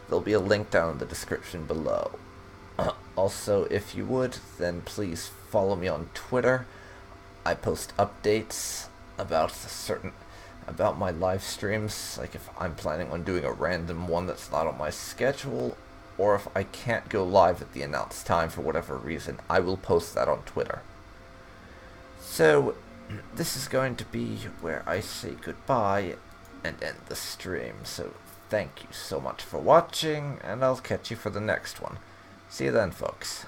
There'll be a link down in the description below. Also, if you would, then please follow me on Twitter. I post updates about my live streams, like if I'm planning on doing a random one that's not on my schedule, or if I can't go live at the announced time for whatever reason, I will post that on Twitter. So, this is going to be where I say goodbye and end the stream, so thank you so much for watching, and I'll catch you for the next one. See you then, folks.